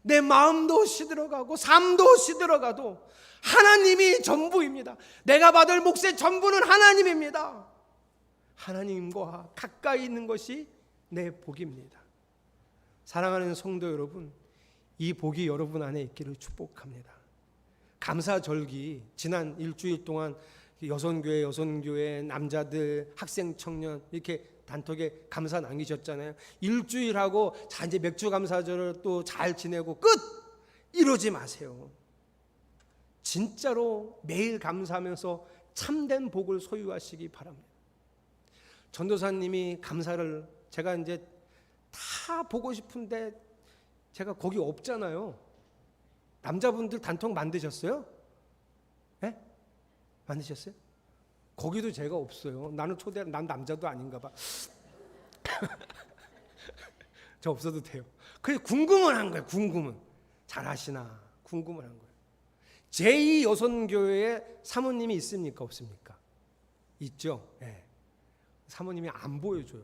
내 마음도 시들어가고 삶도 시들어가도 하나님이 전부입니다. 내가 받을 몫의 전부는 하나님입니다. 하나님과 가까이 있는 것이 내 복입니다. 사랑하는 성도 여러분, 이 복이 여러분 안에 있기를 축복합니다. 감사절기 지난 일주일 동안 여선교회 남자들, 학생, 청년 이렇게 단톡에 감사 남기셨잖아요. 일주일하고 자 이제 맥주 감사절을 또 잘 지내고 끝! 이러지 마세요. 진짜로 매일 감사하면서 참된 복을 소유하시기 바랍니다. 전도사님이 감사를 제가 이제 다 보고 싶은데 제가 거기 없잖아요. 남자분들 단통 만드셨어요? 네? 만드셨어요? 거기도 제가 없어요. 난 남자도 아닌가 봐. 저 없어도 돼요. 그래서 궁금은 한 거예요. 궁금은. 잘하시나 궁금을 한 거예요. 제2여선교회에 사모님이 있습니까? 없습니까? 있죠. 네. 사모님이 안 보여줘요.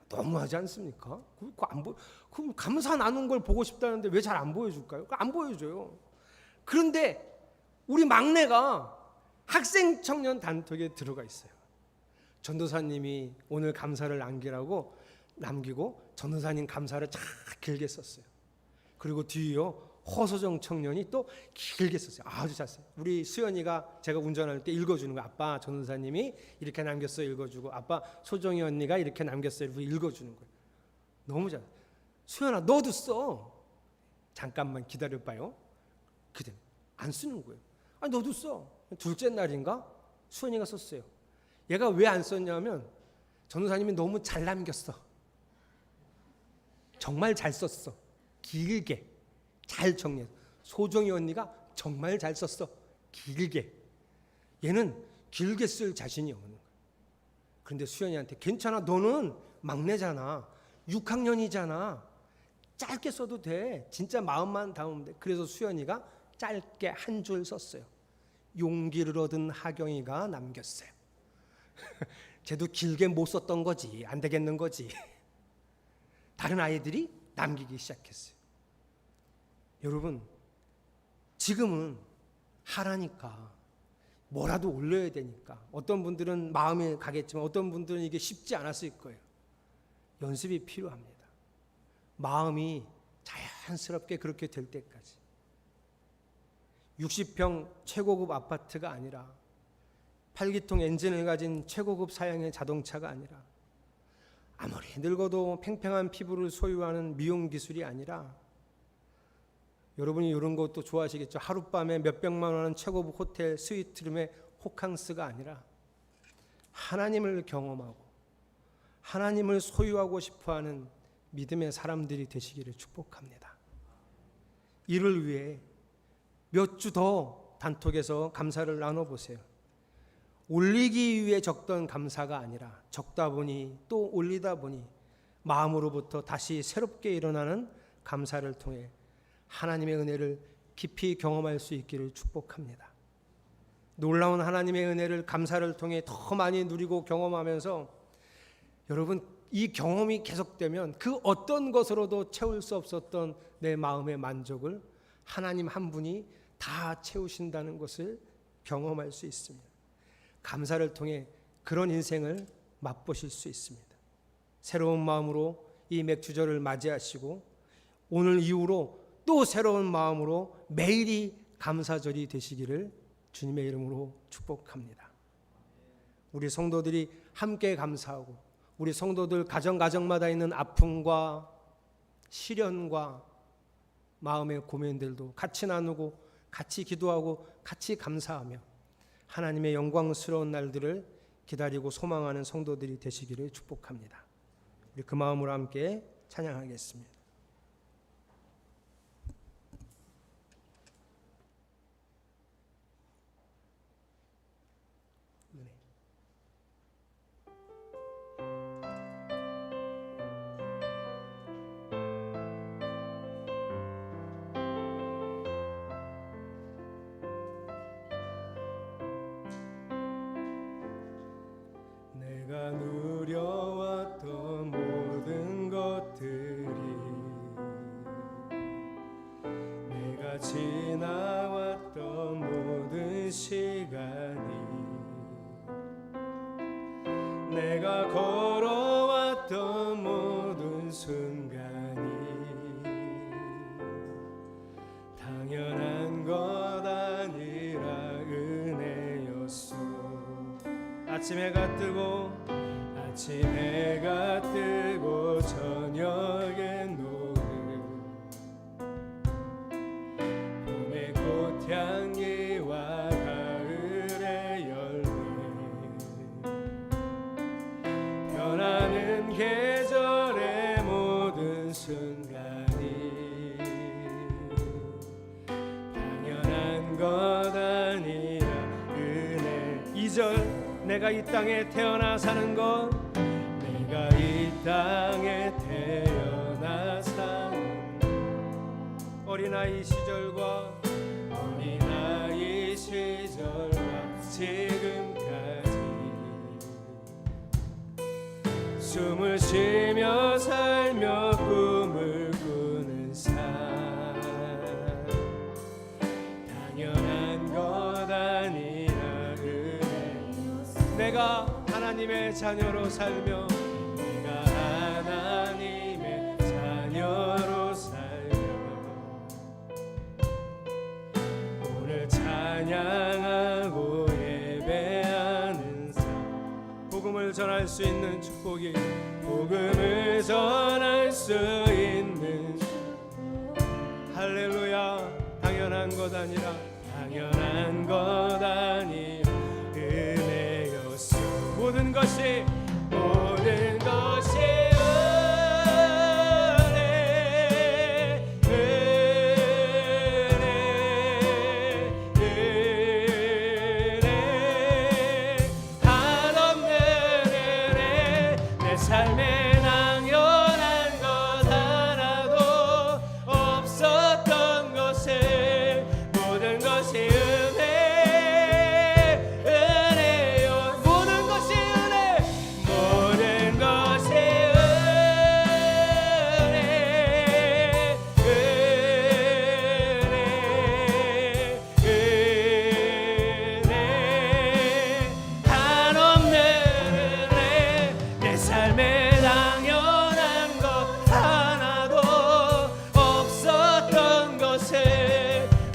너무하지 않습니까? 그럼 감사 나눈 걸 보고 싶다는데 왜 잘 안 보여줄까요? 안 보여줘요. 그런데 우리 막내가 학생 청년 단톡에 들어가 있어요. 전도사님이 오늘 감사를 남기고 전도사님 감사를 쫙 길게 썼어요. 그리고 뒤에요 허소정 청년이 또 길게 썼어요. 아주 잘 썼어요. 우리 수연이가 제가 운전할 때 읽어주는 거. 아빠 전도사님이 이렇게 남겼어요. 읽어주고 아빠 소정이 언니가 이렇게 남겼어요. 읽어주는 거예요. 너무 잘. 수연아 너도 써. 잠깐만 기다려봐요. 그때 안 쓰는 거예요. 아니 너도 써. 둘째 날인가 수연이가 썼어요. 얘가 왜 안 썼냐면 전도사님이 너무 잘 남겼어. 정말 잘 썼어. 길게 잘 정리해서. 소정이 언니가 정말 잘 썼어. 길게. 얘는 길게 쓸 자신이 없는 거예요. 그런데 수연이한테 괜찮아. 너는 막내잖아. 6학년이잖아. 짧게 써도 돼. 진짜 마음만 담으면 돼. 그래서 수연이가 짧게 한 줄 썼어요. 용기를 얻은 하경이가 남겼어요. 쟤도 길게 못 썼던 거지. 안 되겠는 거지. 다른 아이들이 남기기 시작했어요. 여러분, 지금은 하라니까 뭐라도 올려야 되니까 어떤 분들은 마음이 가겠지만 어떤 분들은 이게 쉽지 않았을 거예요. 연습이 필요합니다. 마음이 자연스럽게 그렇게 될 때까지. 60평 최고급 아파트가 아니라 8기통 엔진을 가진 최고급 사양의 자동차가 아니라 아무리 늙어도 팽팽한 피부를 소유하는 미용 기술이 아니라 여러분이 이런 것도 좋아하시겠죠. 하룻밤에 몇백만 원은 최고급 호텔 스위트룸의 호캉스가 아니라 하나님을 경험하고 하나님을 소유하고 싶어하는 믿음의 사람들이 되시기를 축복합니다. 이를 위해 몇 주 더 단톡에서 감사를 나눠보세요. 올리기 위해 적던 감사가 아니라 적다 보니 또 올리다 보니 마음으로부터 다시 새롭게 일어나는 감사를 통해 하나님의 은혜를 깊이 경험할 수 있기를 축복합니다. 놀라운 하나님의 은혜를 감사를 통해 더 많이 누리고 경험하면서 여러분 이 경험이 계속되면 그 어떤 것으로도 채울 수 없었던 내 마음의 만족을 하나님 한 분이 다 채우신다는 것을 경험할 수 있습니다. 감사를 통해 그런 인생을 맛보실 수 있습니다. 새로운 마음으로 이 맥주절을 맞이하시고 오늘 이후로 또 새로운 마음으로 매일이 감사절이 되시기를 주님의 이름으로 축복합니다. 우리 성도들이 함께 감사하고 우리 성도들 가정마다 있는 아픔과 시련과 마음의 고민들도 같이 나누고 같이 기도하고 같이 감사하며 하나님의 영광스러운 날들을 기다리고 소망하는 성도들이 되시기를 축복합니다. 우리 그 마음으로 함께 찬양하겠습니다. 내가 누려왔던 모든 것들이 내가 지나왔던 모든 시간이 내가 걸어왔던 모든 순간이 당연한 것 아니라 은혜였소. 아침 해가 뜨고 저녁에 노을 봄의 꽃향기와 가을의 열매 2절 내가 이 땅에 태어나 사는 것 내가 이 땅에 태어나 사는 어린아이 시절과 어린아이 시절과 지금까지 숨을 쉬며 살며 꿈을 꾸는 삶 당연한 것 아니라 내가 하나님의 자녀로 살며 내가 하나님의 자녀로 살며 오늘 찬양하고 예배하는 삶 복음을 전할 수 있는 축복이 복음을 전할 수 있는 할렐루야 당연한 것 아니라 당연한 것 아니라 은혜였어 모든 것이 은혜 한없는 은혜 내 삶에 당연한 것 하나도 없었던 것을 모든 것이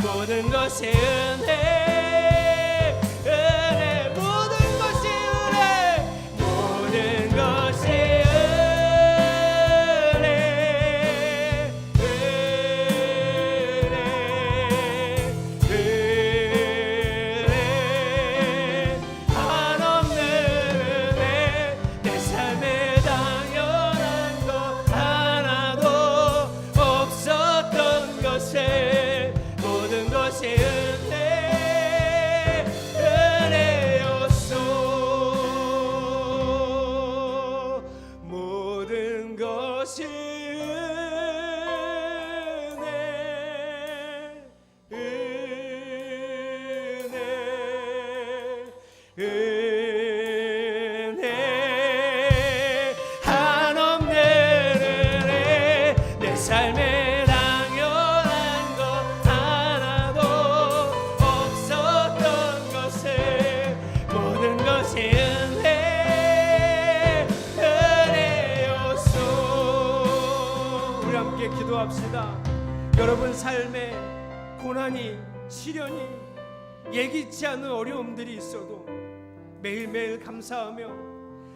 모든 것이 은혜 은혜 모든 것이 은혜 모든 것이 은혜 은혜 한없는 은혜 내 삶에 당연한 것 하나도 없었던 것을 모든 것이 은혜였소 모든 것이 은혜 한없는 은혜 내 삶에 기도합시다. 여러분 삶에 고난이 시련이 예기치 않은 어려움들이 있어도 매일매일 감사하며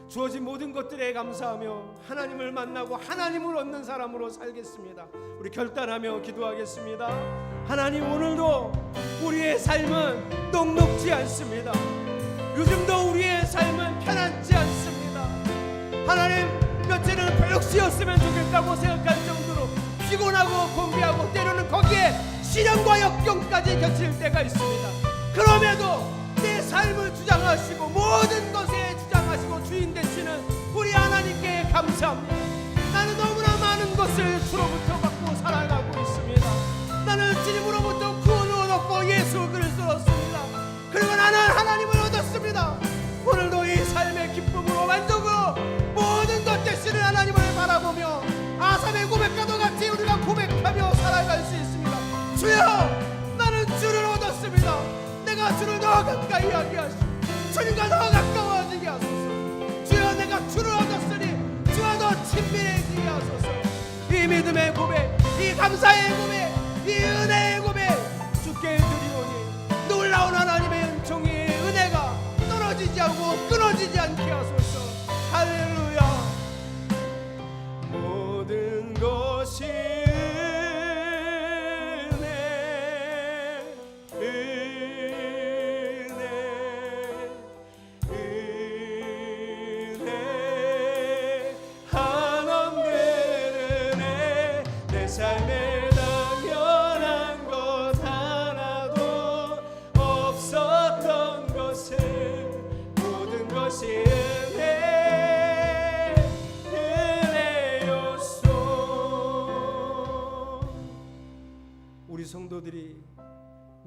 주어진 모든 것들에 감사하며 하나님을 만나고 하나님을 얻는 사람으로 살겠습니다. 우리 결단하며 기도하겠습니다. 하나님 오늘도 우리의 삶은 녹록지 않습니다. 요즘도 우리의 삶은 편안치 않습니다. 하나님 며칠은 푹 쉬었으면 좋겠다고 생각할 정도로 피곤하고 곤비하고 때로는 거기에 시련과 역경까지 겹칠 때가 있습니다. 그럼에도 내 삶을 주장하시고 모든 것에 주장하시고 주인 되시는 우리 하나님께 감사합니다. 나는 너무나 많은 것을 주로부터 받고 살아가고 있습니다. 나는 주님으로부터 구원을 얻었고 예수 그리스도를 얻었습니다. 그리고 나는 하나님을 얻었습니다. 오늘도 이 삶의 기쁨으로 만족으로 모든 것 되시는 하나님을 바라보며 아삽의 고백과도 같이 우리가 고백하며 살아갈 수 있습니다. 주여 나는 주를 얻었습니다. 내가 주를 더 가까이 하게 하시고 주님과 더 가까워지게 하소서. 주여 내가 주를 얻었으니 주와 더 친밀해지게 하소서. 이 믿음의 고백 이 감사의 고백 이 은혜의 고백 주께 드리오니 놀라운 하나님의 은총이 은혜가 떨어지지 않고 끊어지지 않게 하소서. 할렐루야. 모든 것이 은혜 한없는 은혜 내 삶에 당연한 것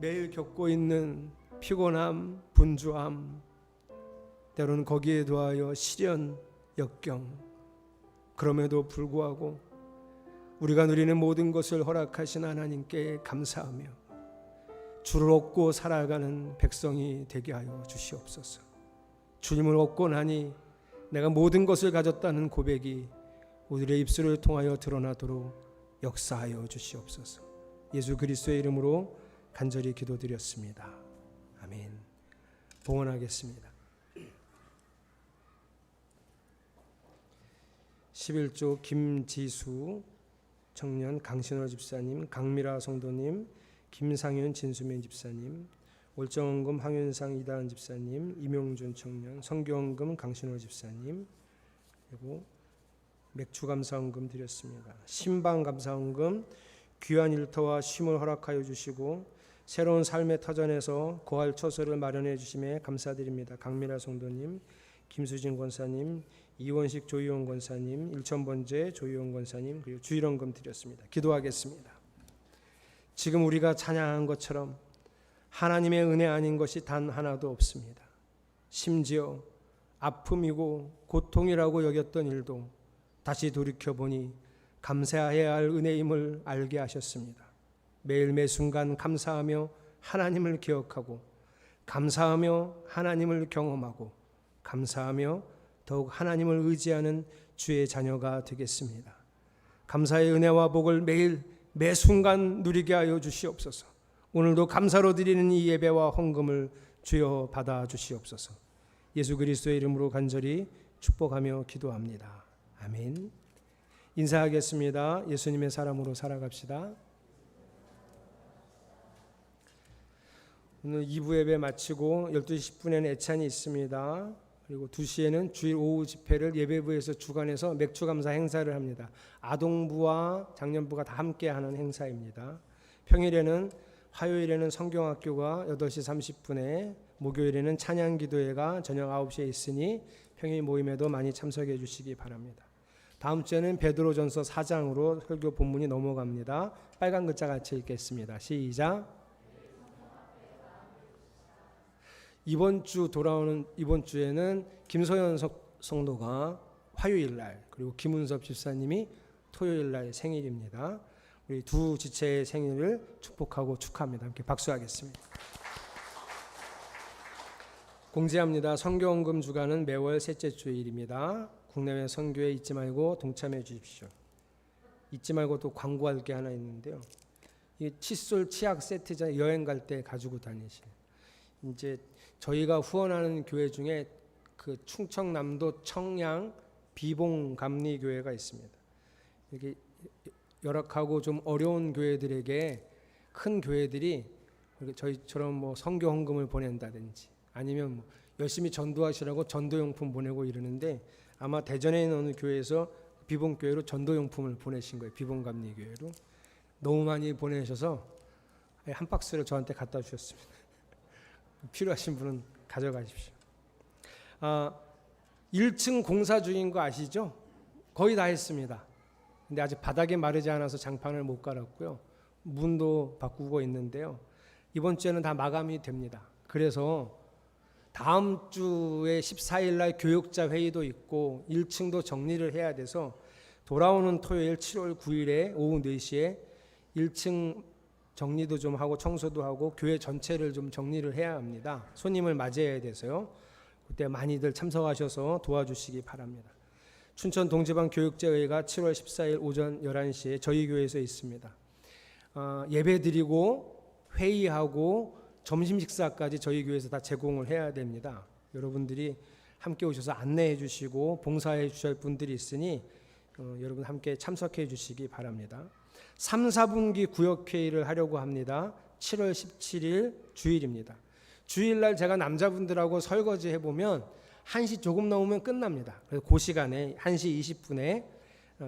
매일 겪고 있는 피곤함, 분주함, 때로는 거기에 더하여 시련, 역경, 그럼에도 불구하고 우리가 누리는 모든 것을 허락하신 하나님께 감사하며 주를 얻고 살아가는 백성이 되게 하여 주시옵소서. 주님을 얻고 나니 내가 모든 것을 가졌다는 고백이 우리의 입술을 통하여 드러나도록 역사하여 주시옵소서. 예수 그리스도의 이름으로 간절히 기도드렸습니다. 아멘. 봉헌하겠습니다. 11조 김지수 청년, 강신월 집사님, 강미라 성도님, 김상윤 진수민 집사님, 올정원금 황윤상 이다은 집사님, 임용준 청년, 성교원금 강신월 집사님, 그리고 맥주감사원금 드렸습니다. 신방감사원금 귀한 일터와 쉼을 허락하여 주시고 새로운 삶의 터전에서 거할 처소를 마련해 주심에 감사드립니다. 강미라 성도님, 김수진 권사님, 이원식 조희원 권사님, 일천번제 조희원 권사님, 그리고 주일원금 드렸습니다. 기도하겠습니다. 지금 우리가 찬양한 것처럼 하나님의 은혜 아닌 것이 단 하나도 없습니다. 심지어 아픔이고 고통이라고 여겼던 일도 다시 돌이켜보니 감사해야 할 은혜임을 알게 하셨습니다. 매일 매 순간 감사하며 하나님을 기억하고 감사하며 하나님을 경험하고 감사하며 더욱 하나님을 의지하는 주의 자녀가 되겠습니다. 감사의 은혜와 복을 매일 매 순간 누리게 하여 주시옵소서. 오늘도 감사로 드리는 이 예배와 헌금을 주여 받아 주시옵소서. 예수 그리스도의 이름으로 간절히 축복하며 기도합니다. 아멘. 인사하겠습니다. 예수님의 사람으로 살아갑시다. 오늘 2부 예배 마치고 12시 10분에는 애찬이 있습니다. 그리고 2시에는 주일 오후 집회를 예배부에서 주관해서 맥주감사 행사를 합니다. 아동부와 장년부가 다 함께하는 행사입니다. 평일에는 화요일에는 성경학교가 8시 30분에, 목요일에는 찬양기도회가 저녁 9시에 있으니 평일 모임에도 많이 참석해 주시기 바랍니다. 다음 주에는 베드로전서 4장으로 설교 본문이 넘어갑니다. 빨간 글자 같이 읽겠습니다. 시작. 이번 주에는 김소연 성도가 화요일 날, 그리고 김은섭 집사님이 토요일 날 생일입니다. 우리 두 지체의 생일을 축복하고 축하합니다. 함께 박수하겠습니다. 공지합니다. 선교헌금 주간은 매월 셋째 주일입니다. 국내외 선교에 잊지 말고 동참해 주십시오. 잊지 말고 또 광고할 게 하나 있는데요. 이 칫솔 치약 세트잖아요. 여행 갈 때 가지고 다니시는. 이제 저희가 후원하는 교회 중에 그 충청남도 청양 비봉감리교회가 있습니다. 이게 열악하고 좀 어려운 교회들에게 큰 교회들이 저희처럼 뭐 선교 헌금을 보낸다든지 아니면 뭐 열심히 전도하시라고 전도용품 보내고 이러는데 아마 대전에 있는 어느 교회에서 비봉교회로 전도용품을 보내신 거예요. 비봉감리교회로. 너무 많이 보내셔서 한 박스를 저한테 갖다 주셨습니다. 필요하신 분은 가져가십시오. 1층 공사 중인 거 아시죠? 거의 다 했습니다. 근데 아직 바닥이 마르지 않아서 장판을 못 갈았고요. 문도 바꾸고 있는데요. 이번 주에는 다 마감이 됩니다. 그래서 다음 주에 14일 날 교육자 회의도 있고 1층도 정리를 해야 돼서 돌아오는 토요일 7월 9일에 오후 4시에 1층 정리도 좀 하고 청소도 하고 교회 전체를 좀 정리를 해야 합니다. 손님을 맞이해야 돼서요. 그때 많이들 참석하셔서 도와주시기 바랍니다. 춘천 동지방 교육제회가 7월 14일 오전 11시에 저희 교회에서 있습니다. 예배드리고 회의하고 점심 식사까지 저희 교회에서 다 제공을 해야 됩니다. 여러분들이 함께 오셔서 안내해 주시고 봉사해 주실 분들이 있으니 여러분 함께 참석해 주시기 바랍니다. 3, 4분기 구역회의를 하려고 합니다. 7월 17일 주일입니다. 주일날 제가 남자분들하고 설거지 해보면 1시 조금 넘으면 끝납니다. 그래서 그 시간에 1시 20분에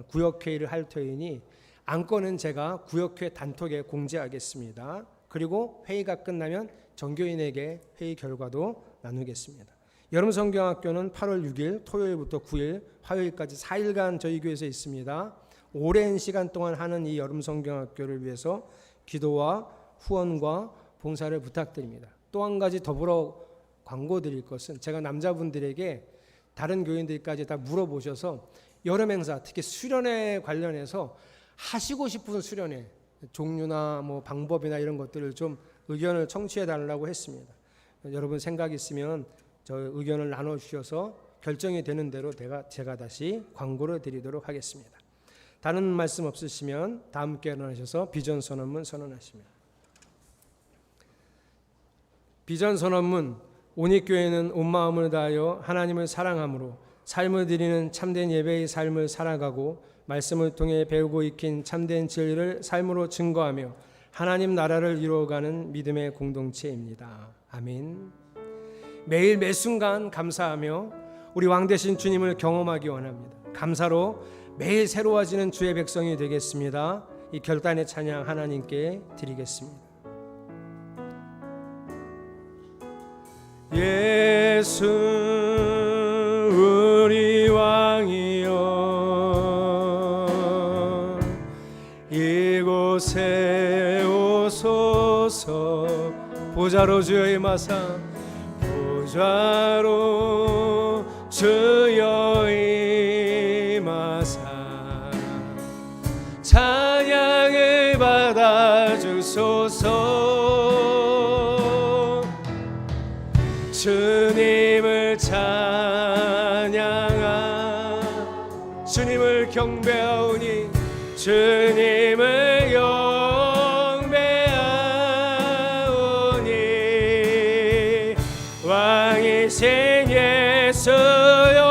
구역회의를 할 터이니 안건은 제가 구역회 단톡에 공지하겠습니다. 그리고 회의가 끝나면 전교인에게 회의 결과도 나누겠습니다. 여름성경학교는 8월 6일 토요일부터 9일 화요일까지 4일간 저희 교회에서 있습니다. 오랜 시간 동안 하는 이 여름성경학교를 위해서 기도와 후원과 봉사를 부탁드립니다. 또 한 가지 더불어 광고 드릴 것은, 제가 남자분들에게 다른 교인들까지 다 물어보셔서 여름 행사, 특히 수련회 관련해서 하시고 싶은 수련회 종류나 뭐 방법이나 이런 것들을 좀 의견을 청취해 달라고 했습니다. 여러분 생각 있으면 저 의견을 나눠 주셔서 결정이 되는 대로 제가 다시 광고를 드리도록 하겠습니다. 다른 말씀 없으시면 다 함께 일어나셔서 비전 선언문 선언하십니다. 비전 선언문. 온익교회는 온 마음을 다하여 하나님을 사랑함으로 삶을 드리는 참된 예배의 삶을 살아가고 말씀을 통해 배우고 익힌 참된 진리를 삶으로 증거하며 하나님 나라를 이루어가는 믿음의 공동체입니다. 아멘. 매일 매 순간 감사하며 우리 왕 되신 주님을 경험하기 원합니다. 감사로 매일 새로워지는 주의 백성이 되겠습니다. 이 결단의 찬양 하나님께 드리겠습니다. 예수 우리 왕이여 이곳에 오소서. 보좌로 주여 임하사 보좌로 주여 임하사 찬양을 받아주소서. 주님을 찬양하 주님을 경배하오니 주님을 경배하오니 왕이신 예수여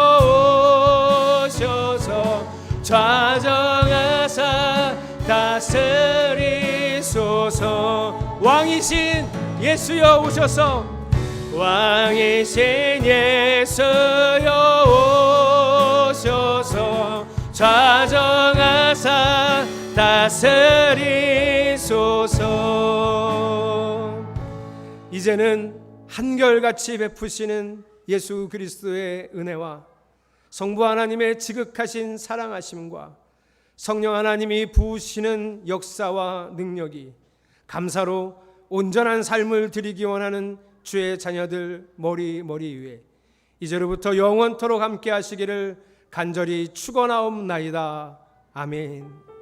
오셔서 좌정하사 다스리소서. 왕이신 예수여 오셔서 왕이신 예수여 오셔서 좌정하사 다스리소서. 이제는 한결같이 베푸시는 예수 그리스도의 은혜와 성부 하나님의 지극하신 사랑하심과 성령 하나님이 부으시는 역사와 능력이 감사로 온전한 삶을 드리기 원하는 주의 자녀들 머리 위에 이제로부터 영원토록 함께 하시기를 간절히 축원하옵나이다. 아멘.